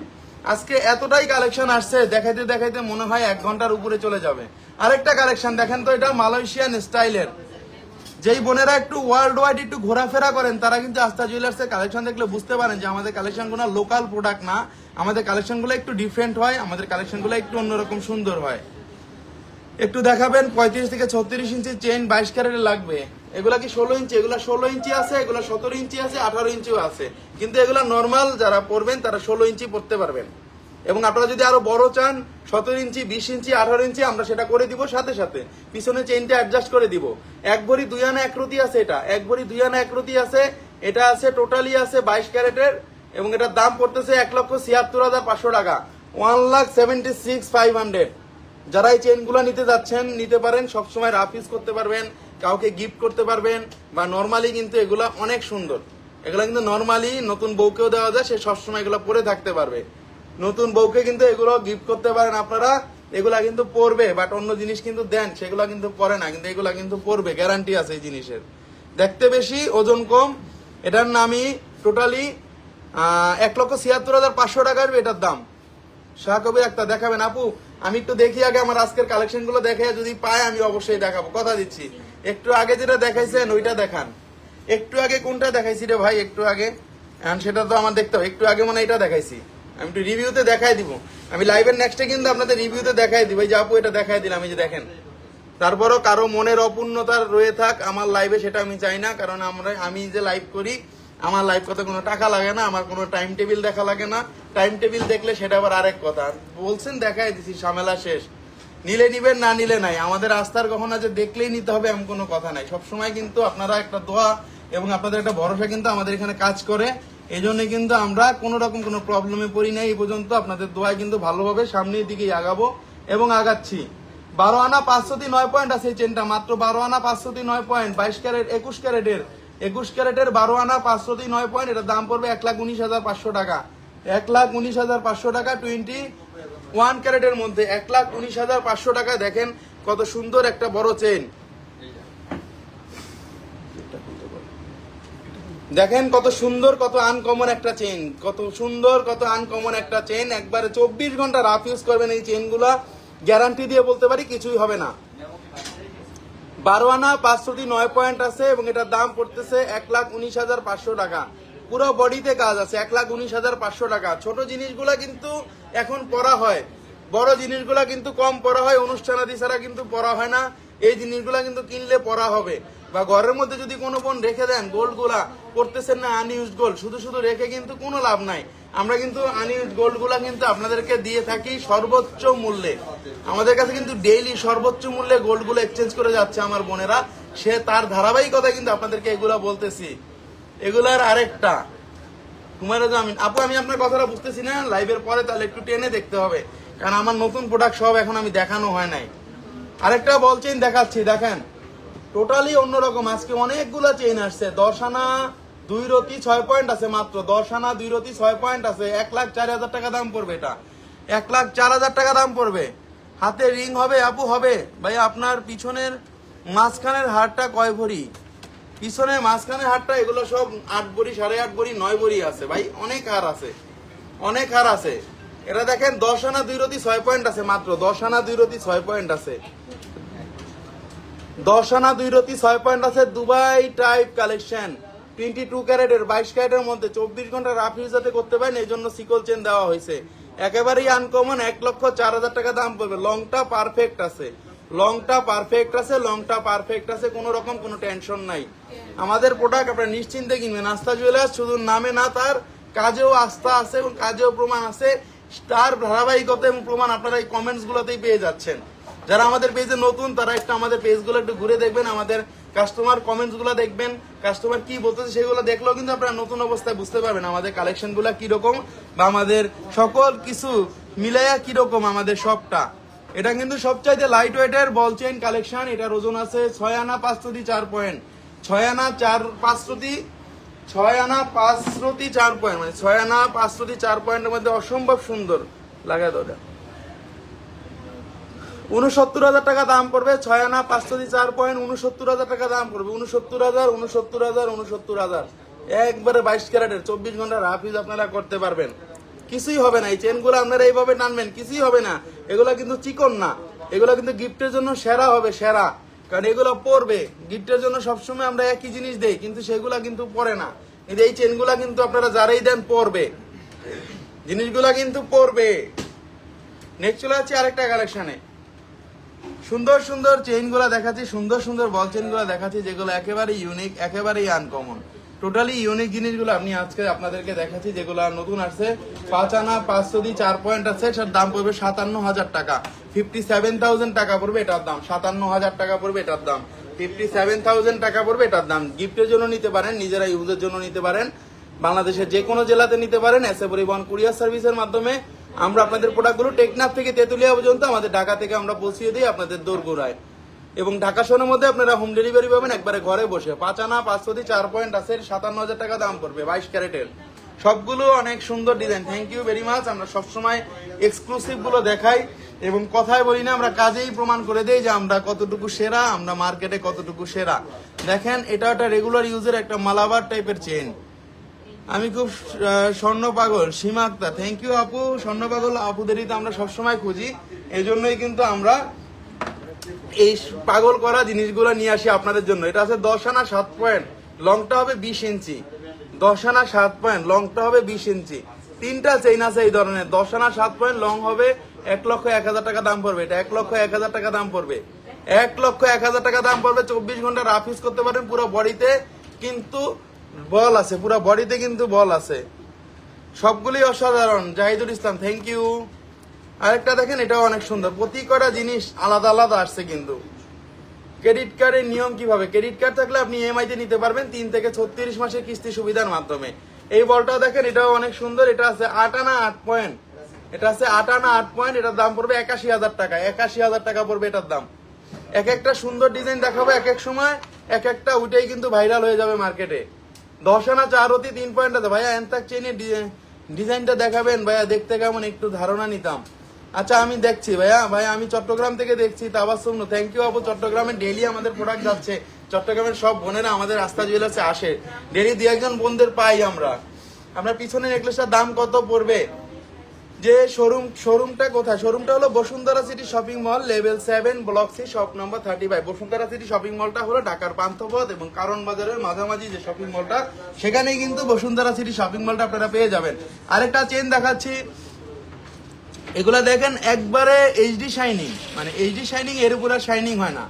আজকে এতটাই কালেকশন আসছে, দেখাইতে দেখাইতে মনে হয় 1 ঘন্টার উপরে চলে যাবে। আরেকটা কালেকশন দেখেন তো, এটা মালয়েশিয়ান স্টাইলের। যেই বোনেরা একটু ওয়ার্ল্ড ওয়াইড একটু ঘোরাফেরা করেন তারা কিন্তু আস্থা জুয়েলার্সের কালেকশন দেখলে বুঝতে পারেন যে আমাদের কালেকশনগুলো লোকাল প্রোডাক্ট না, আমাদের কালেকশনগুলো একটু ডিফারেন্ট হয়, আমাদের কালেকশনগুলো একটু অন্যরকম সুন্দর হয়। একটু দেখাবেন 35 থেকে 36 ইঞ্চি চেইন 22 ক্যারেটের লাগবে। এগুলা কি 16 ইঞ্চি? এগুলা 16 ইঞ্চি আছে, এগুলা 17 ইঞ্চি আছে, 18 ইঞ্চিও আছে। কিন্তু এগুলা নর্মাল যারা পরবেন তারা 16 ইঞ্চি পরতে পারবেন। এবং আপনারা যদি আরো বড় চান 17 ইঞ্চি, 20 ইঞ্চি, 18 ইঞ্চি, আমরা সেটা করে দিব। সাথে সাথে পিছনে চেইনটা অ্যাডজাস্ট করে দিব। 1 ভরি 2 আনা 1 রতি আছে। এটা 1 ভরি 2 আনা 1 রতি আছে। এটা আছে টোটালি আছে 22 ক্যারেটের, এবং এটার দাম পড়তেছে 1,76,500 টাকা, 1,76,500। যারা এই চেইনগুলো নিতে যাচ্ছেন নিতে পারেন, সবসময় রাফ ইউজ করতে পারবেন, কাউকে গিফট করতে পারবেন, বা নর্মালি কিন্তু এগুলা অনেক সুন্দর। এগুলা কিন্তু নর্মালি নতুন বউকেও দেওয়া যায়, সে সবসময় এগুলো পরে থাকতে পারবে। নতুন বউকে কিন্তু এগুলো গিফট করতে পারেন আপনারা। এগুলা কিন্তু পরবে, বাট অন্য জিনিস কিন্তু দেন সেগুলো কিন্তু পরে না, কিন্তু এগুলা কিন্তু পরবে, গ্যারান্টি আছে এই জিনিসের। দেখতে বেশি, ওজন কম। এটার নামই টোটালি 1,76,500 টাকার এটার দাম। শাহ কবির আক্তার দেখাবেন আপু? আমি একটু দেখি আগে আমার আজকের কালেকশন গুলো দেখে, যদি পাই আমি অবশ্যই দেখাবো, কথা দিচ্ছি। একটু আগে যেটা দেখাইছেন ওইটা দেখান। একটু আগে কোনটা দেখাইছি রে ভাই? একটু আগে সেটা তো আমার দেখতে হবে। একটু আগে মানে এটা দেখাইছি, আমি একটু রিভিউতে দেখাই দিব। আমি লাইভের নেক্সটে কিন্তু আপনাদের রিভিউতে দেখাই দিব। এই যে আপু এটা দেখাই দিলাম, এই যে দেখেন। তারপরও কারো মনের অপূর্ণতার রয়ে থাক আমার লাইভে, সেটা আমি চাই না। কারণ আমি যে লাইভ করি, আমার লাইভ করতে কোনো টাকা লাগে না, আমার কোনো টাইম টেবিল দেখা লাগে না। টাইম টেবিল দেখলে সেটা আবার আরেক কথা। বলছেন দেখাই দিছি, ঝামেলা শেষ। নিলে নিবেন, না নিলে নাই। আমাদের আস্থার গহনা যে দেখলেই নিতে হবে এমন কোনো কথা নাই। সবসময় কিন্তু আপনারা একটা দোয়া এবং আপনাদের একটা ভরসা কিন্তু আমাদের এখানে কাজ করে। এই জন্য কিন্তু আমরা কোনো রকম কোনো প্রবলেমে পড়ি নাই এই পর্যন্ত। আপনাদের দোয়ায় কিন্তু ভালোভাবে সামনের দিকে আগাবো এবং আগাচ্ছি। 12 আনা 509 পয়েন্ট আছে এই চেনটা, মাত্র 12 আনা 509 পয়েন্ট, 22 ক্যারেট 21 ক্যারেটের 12 আনা 509 পয়েন্ট। এটার দাম পড়বে 1,19,500 টাকা, 1,19,500 টাকা। 21 ক্যারেটের মধ্যে 1,19,500 টাকা। দেখেন কত সুন্দর একটা বড় চেইন, দেখেন কত সুন্দর, কত আনকমন একটা চেইন, কত সুন্দর, কত আনকমন একটা চেইন। একবারে 24 ঘন্টা রাফ ইউজ করবেন এই চেইনগুলা, গ্যারান্টি দিয়ে বলতে পারি কিছুই হবে না। 12 আনা 509 পয়েন্ট আছে, এবং এটার দাম পড়তেছে 1,19,500 টাকা। পুরো বডিতে কাজ আছে, 1,19,500 টাকা। ছোট জিনিসগুলা কিন্তু এখন পরা হয়, বড় জিনিসগুলা কিন্তু কম পরা হয়, অনুষ্ঠানাদি ছাড়া কিন্তু পরা হয় না। এই জিনিসগুলা কিন্তু কিনলে পরা হবে। বা ঘরের মধ্যে যদি কোনো বোন রেখে দেন, গোল্ড গুলা করতেছেন না আনইউজ গোল্ড, শুধু শুধু রেখে কিন্তু কোনো লাভ নাই। আমরা কিন্তু আনইউজ গোল্ড গুলা কিন্তু আপনাদেরকে দিয়ে থাকি সর্বোচ্চ মূল্যে। আমাদের কাছে কিন্তু ডেইলি সর্বোচ্চ মূল্যে গোল্ড গুলো এক্সচেঞ্জ করে যাচ্ছে আমার বোনেরা, সে তার ধারাবাহিকতা কিন্তু আপনাদেরকে এগুলা বলতেছি। এগুলার আরেকটা হুমায়ুন জামিন আপু, আমি আপনার কথাটা বুঝতেছি না, লাইভের পরে তাহলে একটু টেনে দেখতে হবে, কারণ আমার নতুন প্রোডাক্ট সব এখন আমি দেখানো হয় নাই। আরেকটা বল চেইন দেখাচ্ছি, দেখেন টোটালি অন্যরকম। আজকে অনেকগুলা চেইন আসছে, 10 আনা 2 রতি 6 পয়েন্ট আছে মাত্র 10 আনা 2 রতি 6 পয়েন্ট আছে 1,04,000 টাকা দাম পড়বে। এটা 1,04,000 টাকা দাম পড়বে। হাতে রিং হবে আপু, হবে ভাই। আপনার পিছনের মাঝখানের হাড়টা কয় ভরি? পিছনে মাঝখানের হাড়টা এগুলো সব 8 ভরি 8.5 ভরি 9 ভরি আছে ভাই, অনেক হার আছে, অনেক হার আছে। এটা দেখেন 10 আনা 2 রতি 6 পয়েন্ট আছে মাত্র 10 আনা 2 রতি 6 পয়েন্ট আছে 10 আনা 2 রতি 6 পয়েন্ট আছে। দুবাই টাইপ কালেকশন 22 ক্যারেটের 22 ক্যারেটের মধ্যে 24 ঘন্টা রাফ ইউজ যাতে করতে পারেন এই জন্য সিকল চেন দেওয়া হয়েছে। একেবারেই আনকমন 1,04,000 টাকা দাম পড়বে। লংটা পারফেক্ট আছে, লংটা পারফেক্ট আছে, লংটা পারফেক্ট আছে, কোনো রকম কোনো টেনশন নাই। আমাদের প্রোডাক্ট আপনারা নিশ্চিন্তে কিনবেন। আস্থা জুয়েলার্স শুধু নামে না, তার কাজেও আস্থা আছে এবং কাজেও প্রমাণ আছে। তার ধারাবাহিকতা এবং প্রমাণ আপনারা এই কমেন্টস গুলোতেই পেয়ে যাচ্ছেন। যারা আমাদের পেজে নতুন তারা একটু আমাদের পেজগুলো একটু ঘুরে দেখবেন, আমাদের কাস্টমার কমেন্টস গুলো দেখবেন, কাস্টমার কি বলতেছে সেগুলো দেখলেও কিন্তু আপনারা নতুন অবস্থায় বুঝতে পারবেন আমাদের কালেকশন গুলা কিরকম বা আমাদের সকল কিছু মিলাইয়া কিরকম আমাদের সবটা। এটা কিন্তু সবচাইতে লাইট ওয়েটের বল চেইন কালেকশন। এটার ওজন আছে 6 আনা 5 রতি 4 পয়েন্ট 6 আনা 5 রতি 4 পয়েন্ট মানে 6 আনা 5 রতি 4 পয়েন্টের মধ্যে অসম্ভব সুন্দর লাগায় দাও। 69,000 টাকা দাম পড়বে। 6 আনা 5 রতি 4 পয়েন্ট 69,000 টাকা দাম পড়বে। 69,000 একবারে 22 ক্যারেটের 24 ঘন্টা রাফ ইউজ আপনারা করতে পারবেন, কিছুই হবে না। এই চেনগুলো আপনারা এইভাবে টানবেন, কিছুই হবে না। এগুলা কিন্তু চিকন না, এগুলা কিন্তু গিফটের জন্য সেরা হবে, সেরা। কারণ এগুলো পরবে গিফটের জন্য সবসময় আমরা একই জিনিস দেই, কিন্তু সেগুলা কিন্তু পরে না। এই চেনগুলা কিন্তু আপনারা যারাই দেন পরবে, জিনিসগুলা কিন্তু পরবে। নেক্সট চলে যাচ্ছে আরেকটা কালেকশনে। সুন্দর সুন্দর চেইন গুলা দেখাচ্ছি, সুন্দর সুন্দর বল চেইন গুলা দেখাচ্ছি, যেগুলো একেবারে ইউনিক, একেবারেই আনকমন, টোটালি ইউনিক জিনিসগুলো আপনি আজকে আপনাদেরকে দেখাচ্ছি, যেগুলো নতুন আসছে। 5 আনা 5 রতি 4 পয়েন্ট আছে, সেটার দাম পড়বে 57,000 টাকা, 57,000 টাকা পড়বে এটার দাম, 57,000 টাকা পড়বে এটার দাম, 57,000 টাকা পড়বে এটার দাম। গিফটের জন্য নিতে পারেন, নিজেরা ইউজের জন্য নিতে পারেন, বাংলাদেশের যে কোনো জেলাতে নিতে পারেন। এসএ পরিবহন কুরিয়ার সার্ভিসের মাধ্যমে আমরা আপনাদের প্রোডাক্টগুলো টেকনাফ থেকে তেতুলিয়া পর্যন্ত আমাদের ঢাকা থেকে আমরা পৌঁছিয়ে দিই আপনাদের দোরগোড়ায়, এবং ঢাকা শহরের মধ্যে আপনারা হোম ডেলিভারি পাবেন একবারে ঘরে বসে। 5 আনা 5 রতি 4 পয়েন্ট আছে, 57,000 টাকা দাম পড়বে, 22 ক্যারেটের। সবগুলো অনেক সুন্দর design. Thank you very much. আমরা সবসময় এক্সক্লুসিভ গুলো দেখাই এবং কথায় বলি না, আমরা কাজেই প্রমাণ করে দেই যে আমরা কতটুকু সেরা, আমরা মার্কেটে কতটুকু সেরা। দেখেন এটা একটা রেগুলার ইউজের একটা মালাবার টাইপের চেন। আমি খুব স্বর্ণ পাগল সীমা আক্তার, থ্যাংক ইউ আপু। স্বর্ণ পাগল আপুদেরই তো আমরা সবসময় খুঁজি, এই জন্যই কিন্তু আমরা এই পাগল করা জিনিসগুলো নিয়ে আসি আপনাদের জন্য। এটা আছে 10 আনা 7 পয়েন্ট, লংটা হবে 20 ইঞ্চি। 10 আনা 7 পয়েন্ট, লংটা হবে 20 ইঞ্চি। তিনটা চেইন আছে এই ধরনের। 10 আনা 7 পয়েন্ট, লং হবে 1,01,000 টাকা দাম পড়বে। এটা 1,01,000 টাকা দাম পড়বে, 1,01,000 টাকা দাম পড়বে। 24 ঘন্টা রাফ ইউজ করতে পারেন। পুরো বডিতে কিন্তু বল আছে, পুরো বডিতে কিন্তু বল আছে, সবগুলি অসাধারণ। জাহিদুল ইসলাম, থ্যাংক ইউ। আরেকটা দেখেন, এটাও অনেক সুন্দর। প্রতি কটা জিনিস আলাদা আলাদা আসছে কিন্তু। ক্রেডিট কার্ডের নিয়ম কিভাবে? ক্রেডিট কার্ড থাকলে আপনি ইএমআই তে নিতে পারবেন 3 থেকে 36 মাসের কিস্তি সুবিধার মাধ্যমে। এই বলটাও দেখেন, এটাও অনেক সুন্দর। এটা আছে 8 আনা 8 পয়েন্ট, এটা আছে 8 আনা 8 পয়েন্ট। এটার দাম পড়বে 81,000 টাকা, 81,000 টাকা পড়বে এটার দাম। এক একটা সুন্দর ডিজাইন দেখাবো, এক এক সময় এক একটা উঠেই কিন্তু ভাইরাল হয়ে যাবে মার্কেটে। 10 আনা 4 রতি 3 পয়েন্ট আছে। ভাইয়া এনতাক চেইনের ডিজাইনটা দেখাবেন ভাইয়া, দেখতে কেমন একটু ধারণা নিতাম। আচ্ছা আমি দেখছি ভাইয়া, আমি চট্টগ্রাম থেকে দেখছি। তাবাসসুম, থ্যাংক ইউ আপু। চট্টগ্রামে ডেইলি আমাদের প্রোডাক্ট যাচ্ছে, চট্টগ্রামের সব বোনেরা আমাদের আস্থা জুয়েলার্সে আসে, ডেইলি 2-1 বোনদের পাই আমরা। আপনার পিছনে নেকলেসটার দাম কত পড়বে? যে শোরুমটা কোথায়? শোরুমটা হলো Bashundhara city shopping mall, level 7, block C, shop number 35। Bashundhara city shopping মলটা হলো ঢাকার পান্থপথ এবং কারণ বাজারের মাঝামাঝি যে শপিং মলটা, সেখানেই কিন্তু বসুন্ধরা সিটি শপিং মলটা আপনারা পেয়ে যাবেন। আরেকটা চেন দেখাচ্ছি, এগুলা দেখেন একবারে এইচডি শাইনিং, মানে এইচডি শাইনিং, এর উপরে শাইনিং হয় না,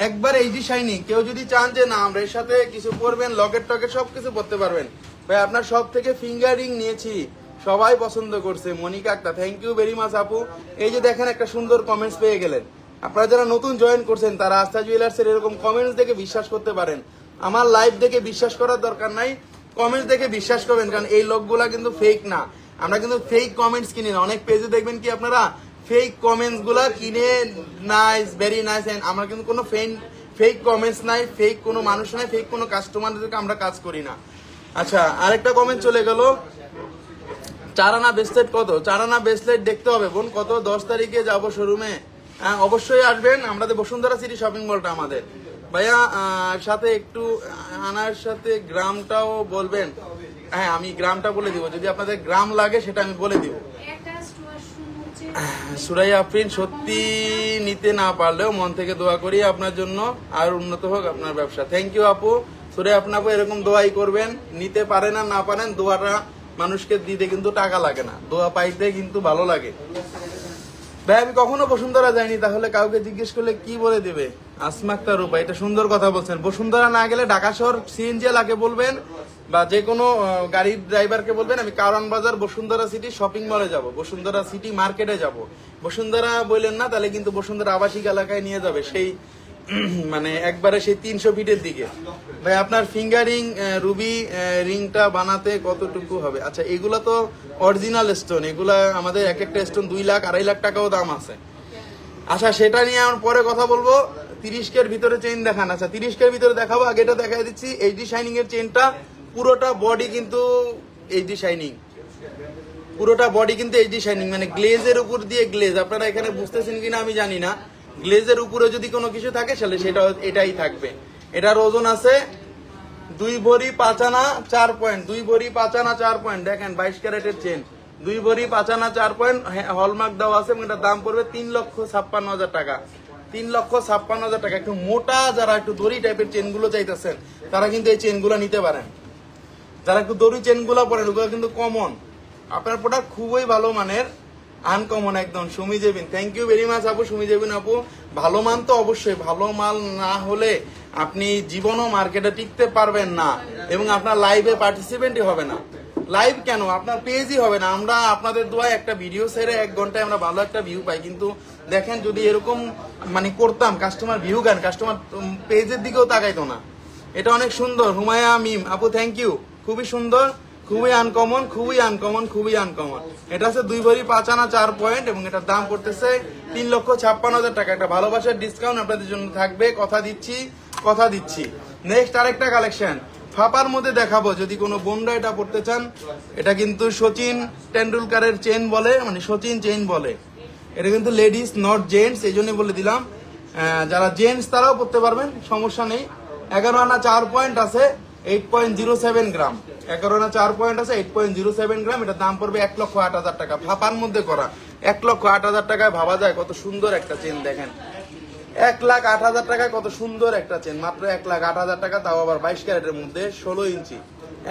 একবার এইচডি শাইনিং। কেউ যদি চান যে না আমরা এর সাথে কিছু পরবেন, লকেট টকেট সবকিছু পরতে পারবেন। ভাই আপনার সব থেকে ফিঙ্গারিং নিয়েছি, সবাই পছন্দ করছে। Monika Akter, thank you very much আপু। এই যে দেখেন একটা সুন্দর কমেন্টস পেয়ে গেলেন। আপনারা যারা নতুন জয়েন করছেন তারা আস্থা জুয়েলার্সের এরকম কমেন্টস দেখে বিশ্বাস করতে পারেন। আমার লাইভ দেখে বিশ্বাস করার দরকার নাই, কমেন্টস দেখে বিশ্বাস করবেন, কারণ এই লোকগুলা কিন্তু ফেক না। আমরা কিন্তু ফেক কমেন্টস কিনি না। অনেক পেজে দেখবেন কি আপনারা ফেক কমেন্টস গুলা কিনে, নাইস, ভেরি নাইস। আমরা কিন্তু কোনো ফেক কমেন্টস নাই, ফেক কোনো মানুষ নাই, ফেক কোনো কাস্টমারদেরকে আমরা কাজ করি না। আচ্ছা, আরেকটা কমেন্ট চলে গেল, 4 আনা ব্রেসলেট কত? 4 আনা ব্রেসলেট দেখতে হবে বোন কত। 10 তারিখে যাব শোরুমে। হ্যাঁ, অবশ্যই আসবেন, আমাদের বসুন্ধরা সিটি শপিং মলটা আমাদের। ভাইয়া সাথে একটু আনার সাথে গ্রামটাও বলবেন। হ্যাঁ, আমি গ্রামটা বলে দিব, যদি আপনাদের গ্রাম লাগে সেটা আমি বলে দিব। সুরাইয়া আফরিন, সত্যি নিতে না পারলেও মন থেকে দোয়া করি আপনার জন্য, আর উন্নত হোক আপনার ব্যবসা। থ্যাংক ইউ আপু। সুরাইয়া, আপনাকে এরকম দোয়াই করবেন, নিতে পারেন আর না পারেন, দোয়াটা মানুষকে দিতে কিন্তু টাকা লাগে না, দোয়া পাইতে কিন্তু ভালো লাগে। ভাই আমি কখনো বসুন্ধরা যাইনি, তাহলে কাউকে জিজ্ঞেস করলে কি বলে দেবে? আসমা আক্তার রূপা, এটা সুন্দর কথা বলছেন। বসুন্ধরা না গেলে ঢাকা শহর সিএনজি লাকে বলবেন, বা যে কোনো গাড়ির ড্রাইভারকে বলবেন আমি কারওয়ান বাজার বসুন্ধরা সিটি শপিং মলে যাব, বসুন্ধরা সিটি মার্কেটে যাব। বসুন্ধরা বললেন না, তাহলে কিন্তু বসুন্ধরা আবাসিক এলাকায় নিয়ে যাবে, সেই মানে একবারে সেই 300 ফিটের দিকে। ভাই আপনার ফিঙ্গারিং রুবি রিংটা বানাতে কতটুকু হবে? আচ্ছা, এগুলা তো অরিজিনাল স্টোন, এগুলা আমাদের এক একটা স্টোন 2 লাখ 2.5 লাখ টাকাও দাম আছে। আচ্ছা, সেটা নিয়ে আমার পরে কথা বলবো। 30 কের ভিতরে চেইন দেখান। আচ্ছা, 30 কের ভিতরে দেখাবো, আগে এটা দেখাই দিচ্ছি। এইচডি শাইনিং এর চেইনটা পুরোটা বডি কিন্তু এইচডি শাইনিং, পুরোটা বডি কিন্তু এইচডি শাইনিং, মানে গ্লেজের উপর দিয়ে গ্লেজ। আপনারা এখানে বুঝতেছেন কিনা আমি জানি না, গ্লেজের উপরে যদি কোনো কিছু থাকে তাহলে সেটা এটাই থাকবে। এটার ওজন আছে 2 ভরি 5 আনা 4 পয়েন্ট, 2 ভরি 5 আনা 4 পয়েন্ট। দেখেন 22 ক্যারেটের চেন, 2 ভরি 5 আনা 4 পয়েন্ট, হলমার্ক দেওয়া আছে। এটার দাম পড়বে 3,56,000 টাকা, 3,56,000 টাকা। একটু মোটা, যারা একটু দড়ি টাইপের চেন গুলো চাইতেছেন তারা কিন্তু এই চেন গুলো নিতে পারেন। যারা একটু দড়ি চেন গুলো পরেন ওগুলো কিন্তু কমন, আপনার প্রোডাক্ট খুবই ভালো মানের, আনকমন একদম। Sumi Jebin, thank you very much আপু। সুমি জেবিন আপু, ভালো মান তো অবশ্যই, ভালো মাল না হলে আপনি জীবনও মার্কেটে টিকতে পারবেন না, এবং আপনার লাইভে পার্টিসিপেন্টই হবে না। লাইভ কেন, আপনার পেজই হবে না। আমরা আপনাদের দোয়ায় একটা ভিডিও ছেড়ে 1 ঘন্টায় আমরা ভালো একটা ভিউ পাই, কিন্তু দেখেন যদি এরকম মানে করতাম, কাস্টমার ভিউ গান, কাস্টমার পেজের দিকেও তাকাইতো না। এটা অনেক সুন্দর। হুমায়া মিম আপু, থ্যাংক ইউ, খুবই সুন্দর, খুবই আনকমন, খুবই আনকমন, খুবই আনকমন। এটা আছে 2 ভরি 5 আনা 4 পয়েন্ট, এবং এটার দাম পড়তেছে 3,56,000 টাকা। একটা ভালোবাসার ডিসকাউন্ট আপনাদের জন্য থাকবে, কথা দিচ্ছি, কথা দিচ্ছি। নেক্সট আরেকটা কালেকশন ফাপার মধ্যে দেখাবো, যদি কোনো বোনরা এটা পড়তে চান। এটা কিন্তু সচিন টেন্ডুলকারের চেন বলে, মানে সচিন চেন বলে। এটা কিন্তু লেডিস নট জেন্টস, এই জন্য বলে দিলাম। যারা জেন্টস তারাও পড়তে পারবেন, সমস্যা নেই। 11 আনা 4 পয়েন্ট আছে, 8.07 গ্রাম। 11 আনা 4 পয়েন্ট আছে, 8.07 গ্রাম। এটার দাম পড়বে 1,08,000 টাকা, ফাপার মধ্যে করা। 1,08,000 টাকায় ভাবা যায় কত সুন্দর একটা চেন। দেখেন 1,08,000 টাকায় কত সুন্দর একটা চেন, মাত্র 1,08,000 টাকা, তাও আবার 22 ক্যারেটের মধ্যে 16 ইঞ্চি।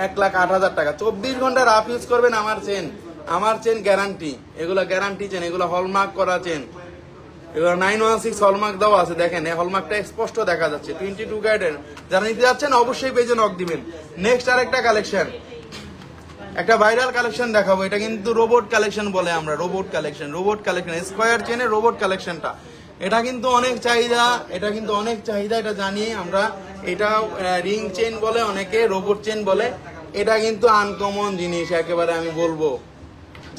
1,08,000 টাকা, 24 ঘন্টা রাফ ইউজ করবেন আমার চেন, আমার চেন গ্যারান্টি। এগুলো গ্যারান্টি চেন, এগুলো হলমার্ক করা চেন, এগুলো 916 হলমার্ক দেওয়া আছে। দেখেন এই হলমার্কটা স্পষ্ট দেখা যাচ্ছে। 22 ক্যারেটের যারা নিতে যাচ্ছেন অবশ্যই পেজে নক দিবেন। নেক্সট আরেকটা কালেকশন, একটা ভাইরাল কালেকশন দেখাবো। এটা কিন্তু রোবট কালেকশন বলে আমরা, robot collection, robot collection, square চেনের রোবট কালেকশনটা। এটা কিন্তু অনেক চাহিদা, এটা কিন্তু অনেক চাহিদা, এটা জানি আমরা। এটা রিং চেন বলে অনেকে, রোবট চেন বলে। এটা কিন্তু আনকমন জিনিস একেবারে, আমি বলবো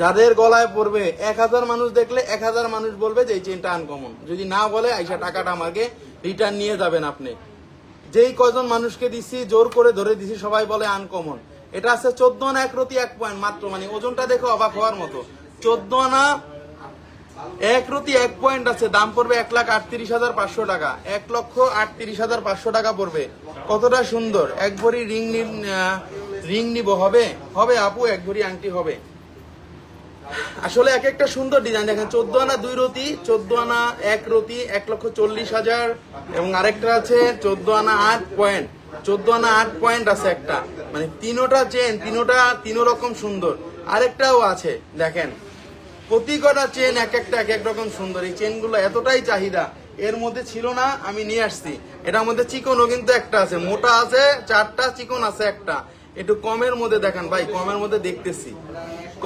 যাদের গলায় পড়বে 1000 মানুষ দেখলে 1000 মানুষ বলবে যে এই চেনটা আনকমন। যদি না বলে আইসা টাকাটা আমাকে রিটার্ন নিয়ে যাবেন আপনি। যেই কজন মানুষকে দিচ্ছি, জোর করে ধরে দিচ্ছি, সবাই বলে আনকমন। এটা আছে 14 আনা 1 রতি 1 পয়েন্ট মাত্র, মানে ওজনটা দেখো অবাক হওয়ার মতো। 14 আনা 1 রতি 1 পয়েন্ট আছে, দাম পড়বে 1,38,500 টাকা, 1,38,500 টাকা পড়বে। কতটা সুন্দর, 1 ভরি রিং নিব, হবে হবে আপু, 1 ভরি আংটি হবে। আসলে এক একটা সুন্দর ডিজাইন। দেখেন 14 আনা 2 রতি, 14 আনা 1 রতি 1,40,000, এবং আরেকটা আছে 14 আনা 8 পয়েন্ট, 14 আনা 8 পয়েন্ট আছে একটা, মানে তিনোটা চেন, তিনো রকম সুন্দর। আরেকটাও আছে দেখেন, প্রতি কটা চেন এক একটা এক এক রকম সুন্দর। এই চেনগুলো এতটাই চাহিদা, এর মধ্যে ছিল না, আমি নিয়ে আসছি। এটার মধ্যে চিকনও কিন্তু একটা আছে, মোটা আছে 4টা, চিকন আছে একটা। একটু কমের মধ্যে দেখান ভাই, কমের মধ্যে দেখতেছি।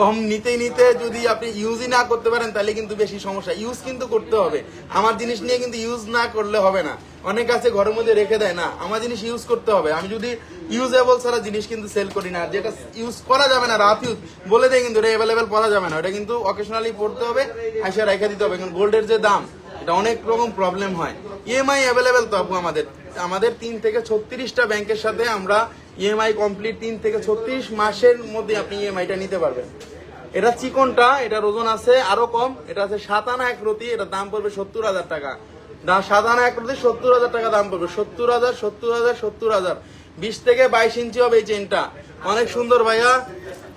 কম নিতে যদি আপনি ইউজই না করতে পারেন তাহলে কিন্তু বেশি সমস্যা। ইউজ কিন্তু করতে হবে, আমার জিনিস নিয়ে কিন্তু ইউজ না করলে হবে না। অনেক আছে ঘরের মধ্যে রেখে দেয় না, আমার জিনিস ইউজ করতে হবে। আমি যদি ইউজেবল ছাড়া জিনিস কিন্তু সেল করি না, যেটা ইউজ করা যাবে না, রাত ইউজ বলে দেয় কিন্তু এটা অ্যাভেলেবেল পড়া যাবে না, ওটা কিন্তু অকেশনালি পড়তে হবে, আইসা রেখে দিতে হবে। কারণ গোল্ডের যে দাম, এটা অনেক রকম প্রবলেম হয়। ইএমআই অ্যাভেলেবেল তো আপু আমাদের 3 থেকে 36টা ব্যাংকের সাথে আমরা ইএমআই কমপ্লিট 3 থেকে 36 মাসের মধ্যে আপনি ইএমআইটা নিতে পারবেন। এটা চিকনটা, এটার ওজন আছে আরো কম, এটা আছে 7 আনা 1 রতি, এটার দাম পড়বে 70,000 টাকা। 7 আনা 1 রতি 70,000 টাকা দাম পড়বে। 70,000 70,000 70,000। 20 থেকে 22 ইঞ্চি হবে এই চেনটা, অনেক সুন্দর ভাইয়া।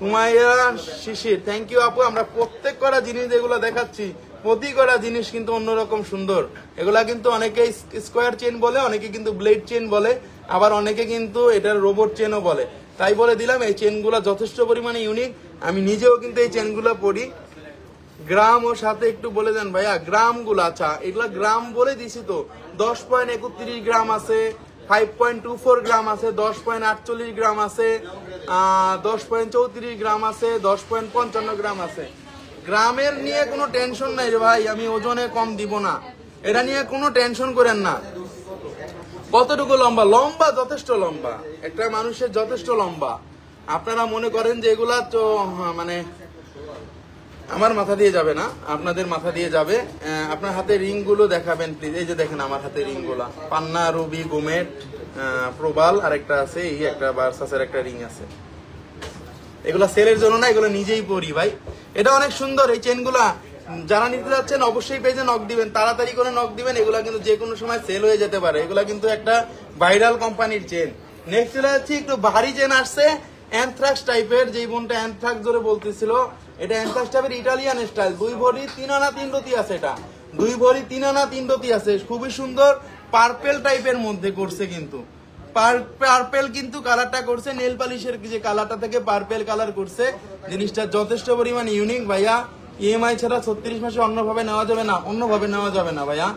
হুমায়রা শিশির, থ্যাংক ইউ আপু। আমরা প্রত্যেক করা জিনিস যেগুলো দেখাচ্ছি, প্রতি করা জিনিস কিন্তু অন্যরকম সুন্দর। এগুলা কিন্তু অনেকে স্কোয়ার চেন বলে, অনেকে কিন্তু ব্লেড চেন বলে, আবার অনেকে কিন্তু এটার রোবট চেনও বলে। তাই বলে দিলাম এই চেনগুলো যথেষ্ট পরিমাণে ইউনিক। আমি নিজেও কিন্তু এই চেনগুলো পরি। গ্রাম ও সাথে একটু বলে দেন ভাইয়া গ্রাম গুলো। আচ্ছা, এগুলা গ্রাম বলে দিছি তো। 10.31 গ্রাম আছে, 5.24 গ্রাম আছে, 10.48 গ্রাম আছে, 10.34 গ্রাম আছে, 10.55 গ্রাম আছে। গ্রামের নিয়ে কোনো টেনশন নাই রে ভাই, আমি ওজনে কম দিব না, এটা নিয়ে কোনো টেনশন করেন না। কতটুকু লম্বা? লম্বা যথেষ্ট লম্বা, একটা মানুষের যথেষ্ট লম্বা। আপনারা মনে করেন যে এগুলা তো মানে আমার মাথা দিয়ে যাবে না, আপনাদের মাথা দিয়ে যাবে। আপনার হাতে রিং গুলো দেখাবেন প্লিজ। এই যে দেখেন আমার হাতে রিং গুলা, পান্না, রুবি, গোমেট, প্রবাল, আর একটা আছে এই একটা ভার্সাসের একটা রিং আছে। এগুলা সেলের জন্য না, এগুলো নিজেই পরি ভাই। এটা অনেক সুন্দর এই চেনগুলা। যারা নিতে যাচ্ছেন অবশ্যই পেজে নক দিবেন, তাড়াতাড়ি করে নক দিবেন। এগুলা কিন্তু যে কোনো সময় সেল হয়ে যেতে পারে। এগুলা কিন্তু একটা ভাইরাল কোম্পানির চেন। নেক্সট চলে যাচ্ছি, একটু ভারী চেন আসছে অ্যানথ্রাক্স টাইপের, যেই বোনটা অ্যানথ্রাক্স ধরে বলতেছিল, এটা অ্যানথ্রাক্স টাইপের ইটালিয়ান স্টাইল। 2 ভরি 3 আনা 3 রতি আছে, এটা 2 ভরি 3 আনা 3 রতি আছে। খুবই সুন্দর পার্পেল টাইপের মধ্যে করছে, কিন্তু পার্পেল কিন্তু কালারটা করছে নেল পালিশের যে কালারটা থেকে পার্পেল কালার করছে। জিনিসটা যথেষ্ট পরিমাণ ইউনিক ভাইয়া। ইএমআই ছাড়া 36 মাসে অন্যভাবে নেওয়া যাবে না, অন্যভাবে নেওয়া যাবে না ভাইয়া।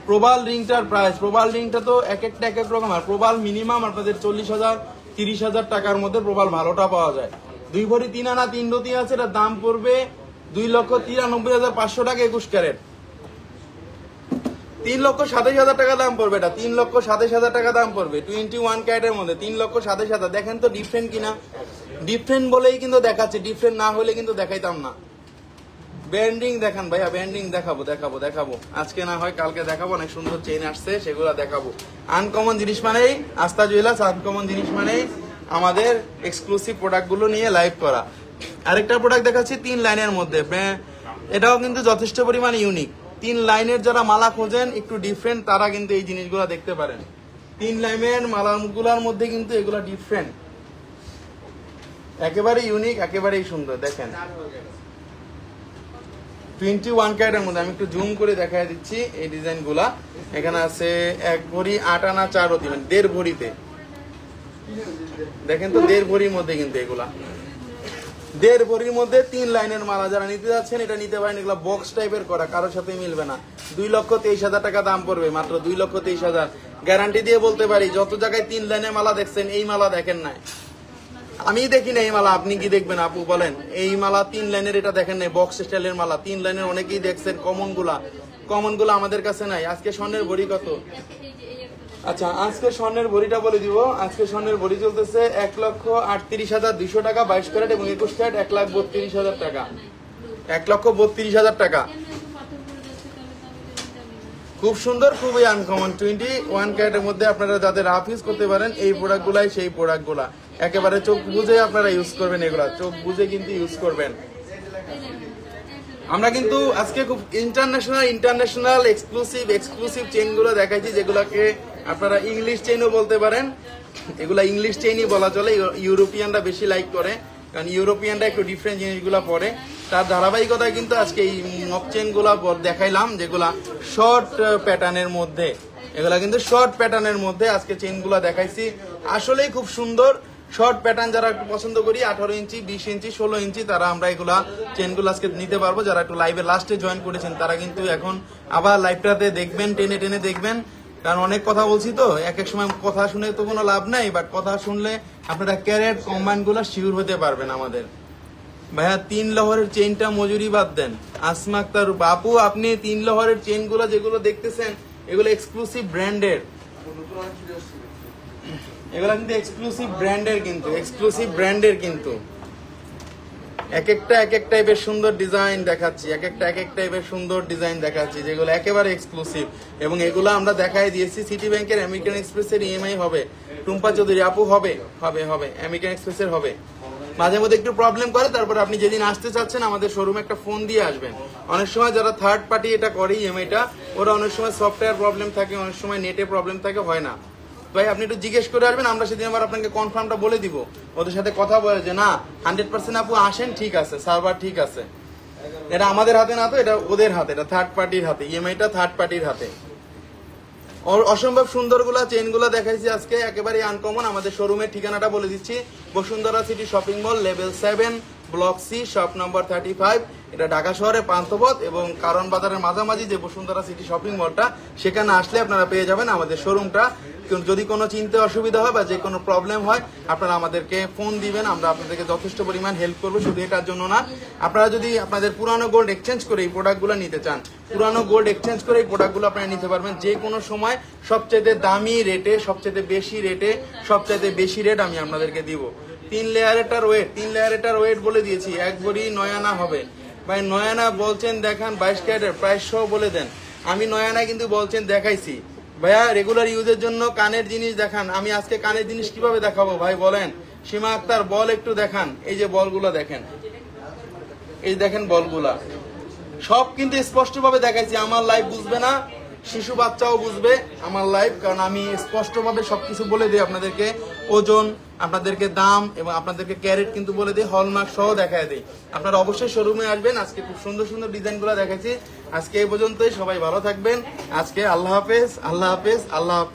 প্রবাল রিংটার প্রাইস, প্রবাল রিংটা তো এক একটা এক এক রকম। আর প্রবাল মিনিমাম আপনাদের 40,000 30,000 টাকার মধ্যে প্রবাল ভালোটা পাওয়া যায়। 2 ভরি 3 আনা 3 রতি আছে, এটার দাম পড়বে 2,93,500 টাকা 21 ক্যারেট। 3,27,000 টাকা দাম পড়বে এটা, 3,27,000 টাকা দাম পড়বে 21 ক্যারেটের মধ্যে। 3,27,000। দেখেন তো ডিফারেন্ট কিনা, ডিফারেন্ট বলেই কিন্তু দেখাচ্ছে, ডিফারেন্ট না হলে কিন্তু দেখাইতাম না। ব্যান্ডিং দেখান ভাইয়া, ব্যান্ডিং দেখাবো আজকে না হয় কালকে দেখাবো। অনেক সুন্দর চেইন আসছে, সেগুলো দেখাবো। আনকমন জিনিস মানেই আস্থা জুয়েলার্স, আনকমন জিনিস মানেই আমাদের এক্সক্লুসিভ প্রোডাক্ট গুলো নিয়ে লাইভ করা। আরেকটা প্রোডাক্ট দেখাচ্ছি 3 লাইনের মধ্যে, এটাও কিন্তু যথেষ্ট পরিমাণে ইউনিক। 3 লাইনের যারা মালা খোঁজেন একটু ডিফারেন্ট, তারা কিন্তু এই জিনিসগুলো দেখতে পারেন। 3 লাইনের মালাগুলোর মধ্যে কিন্তু এগুলো ডিফারেন্ট, একেবারে ইউনিক, একেবারেই সুন্দর। দেখেন 21 ক্যারেটের মধ্যে, আমি একটু জুম করে দেখাই দিচ্ছি এই ডিজাইন গুলা। এখানে আছে 1 ভরি 8 আনা 4 রতি, মানে 1.5 ভরিতে। দেখেন তো 1.5 ভরির মধ্যে কিন্তু এগুলা 1.5 ভরির মধ্যে 3 লাইনের মালা। যারা নিতে যাচ্ছেন এটা নিতে পারেন। এগুলা বক্স টাইপের করা, কারোর সাথে মিলবে না। 2,23,000 টাকা দাম পড়বে, মাত্র 2,23,000। গ্যারান্টি দিয়ে বলতে পারি, যত জায়গায় 3 লাইনের মালা দেখছেন, এই মালা দেখেন নাই। আমি দেখি না এই মালা, আপনি কি দেখবেন আপু বলেন? এই মালা 3 লাইনের এটা দেখেন নাই, বক্স স্টাইলের মালা 3 লাইনের অনেকেই দেখছেন। কমন গুলা আমাদের কাছে নাই। আজকে স্বর্ণের ভরি কত? আচ্ছা, আজকে স্বর্ণের ভরিটা বলে দিব। আজকে স্বর্ণের ভরি চলতেছে 1,38,200 টাকা 22 ক্যারেট এবং 21 ক্যারেট 1,32,000 টাকা। 1,32,000 টাকা। খুব সুন্দর, খুবই আনকমন। 21 ক্যারেটের মধ্যে আপনারা যাদের রাফ ইউজ করতে পারেন, এই প্রোডাক্ট গুলাই সেই প্রোডাক্ট গুলা। একেবারে চোখ বুঝে আপনারা ইউজ করবেন, এগুলা চোখ বুঝে কিন্তু ইউজ করবেন। আমরা কিন্তু আজকে খুব ইন্টারন্যাশনাল এক্সক্লুসিভ চেইন গুলো দেখাইছি, যেগুলোকে আপনারা ইংলিশ চেইনও বলতে পারেন। এগুলা ইংলিশ চেইনই বলা চলে, ইউরোপিয়ানরা বেশি লাইক করে, কারণ ইউরোপিয়ানরা একটু ডিফারেন্ট জিনিসগুলো পরে। তার ধারাবাহিকতায় কিন্তু আজকে এই মক চেইন গুলা দেখাইলাম, যেগুলা শর্ট প্যাটার্নের মধ্যে। এগুলা কিন্তু শর্ট প্যাটার্নের মধ্যে আজকে চেইন গুলা দেখাইছি। আসলেই খুব সুন্দর শর্ট প্যাটার্ন। যারা একটু পছন্দ করি 18 ইঞ্চি 20 ইঞ্চি 16 ইঞ্চি, তারা আমরা এগুলা চেনগুলো আজকে নিতে পারবো। যারা একটু লাইভে লাস্টে জয়েন করেছেন, তারা কিন্তু এখন আবার লাইভটাতে দেখবেন, টেনে টেনে দেখবেন। কারণ অনেক কথা বলছি তো, এক এক সময় কথা শুনে তো কোনো লাভ নাই, বাট কথা শুনলে আপনারা ক্যারেট কম্বাইন গুলা শিওর হতে পারবেন আমাদের। ভাইয়া 3 লহরের চেইনটা মজুরি বাদ দেন। আসমা আক্তার বাপু, আপনি 3 লহরের চেইন গুলা যেগুলো দেখতেছেন, এগুলো এক্সক্লুসিভ ব্র্যান্ডের। এগুলা কিন্তু এক্সক্লুসিভ ব্র্যান্ডের, কিন্তু এক্সক্লুসিভ ব্র্যান্ডের কিন্তু এক এক টাইপের সুন্দর ডিজাইন দেখাচ্ছি, এক এক টাইপের সুন্দর ডিজাইন দেখাচ্ছি, যেগুলো একেবারে এক্সক্লুসিভ। এবং এগুলো আমরা দেখাই দিয়েছি। সিটি ব্যাংকের আমেরিকান এক্সপ্রেসের ইএমআই হবে, টুম্পা চৌধুরী আপু হবে হবে হবে আমেরিকান এক্সপ্রেসের হবে। মাঝে মধ্যে একটু প্রবলেম করে, তারপর আপনি যেদিন আসতে চাচ্ছেন আমাদের শোরুমে একটা ফোন দিয়ে আসবেন। অনেক সময় যারা থার্ড পার্টি এটা করে ইএমআইটা, ওরা অনেক সময় সফটওয়্যার প্রবলেম থাকে, অনেক সময় নেটে প্রবলেম থাকে, হয় না। ভাই আপনি একটু জিজ্ঞেস করে আসবেন, আমরা সেদিন আবার আপনাকে কনফার্মটা বলে দিব, ওদের সাথে কথা বলে যে না 100% আপু আসেন, ঠিক আছে, সার্ভার ঠিক আছে। এটা আমাদের হাতে না, তো এটা ওদের হাতে, এটা থার্ড পার্টির হাতে, ইএমআইটা থার্ড পার্টির হাতে। অসম্ভব সুন্দরগুলা চেইনগুলো দেখাইছি আজকে, একেবারে আনকমন। আমাদের শোরুমের ঠিকানাটা বলে দিচ্ছি, Bashundhara city shopping mall, level 7, block C, shop number 35। এটা ঢাকা শহরে পান্থপথ এবং কারণ বাজারের মাঝামাঝি যে বসুন্ধরা সিটি শপিং মলটা, সেখানে আসলে আপনারা পেয়ে যাবেন আমাদের শোরুমটা। যদি কোনো চিনতে অসুবিধা হয় বা যে কোনো প্রবলেম হয়, আপনারা আমাদেরকে ফোন দিবেন, আমরা আপনাদেরকে যথেষ্ট পরিমাণ হেল্প করবো। শুধু এটার জন্য না, আপনারা যদি আপনাদের পুরানো গোল্ড এক্সচেঞ্জ করে এই প্রোডাক্টগুলো নিতে চান, পুরানো গোল্ড এক্সচেঞ্জ করে এই প্রোডাক্টগুলো আপনারা নিতে পারবেন যে কোনো সময়, সবচেয়ে দামি রেটে, সবচেয়ে বেশি রেটে, সবচেয়ে বেশি রেট আমি আপনাদেরকে দিব। 3 লেয়ারেটার ওয়েট বলে দিয়েছি, 1 ভরি 9 আনা হবে। ভাই 9 আনা বলছেন দেখান, 22 ক্যারেটের প্রাইস সহ বলে দেন। আমি 9 আনা কিন্তু বলছেন দেখাইছি। ভাইয়া রেগুলার ইউজের জন্য কানের জিনিস দেখান, আমি আজকে কানের জিনিস কিভাবে দেখাবো ভাই বলেন? সীমা আক্তার বল একটু দেখান, এই যে বলগুলো দেখেন, এই দেখেন বলগুলা সব কিন্তু স্পষ্ট ভাবে দেখাইছি। আমার লাইভ বুঝবে না, শিশু বাচ্চাও বুঝবে আমার লাইভ, কারণ আমি স্পষ্ট ভাবে সবকিছু বলে দিই আপনাদেরকে, ওজন, আপনাদেরকে দাম এবং আপনাদেরকে ক্যারেট কিন্তু বলে দিই, হলমার্ক সহ দেখায় দিই। আপনারা অবশ্যই শোরুমে আসবেন। আজকে খুব সুন্দর সুন্দর ডিজাইন গুলো দেখাচ্ছি। আজকে এই পর্যন্তই, সবাই ভালো থাকবেন। আজকে আল্লাহ হাফেজ, আল্লাহ হাফেজ, আল্লাহ হাফেজ।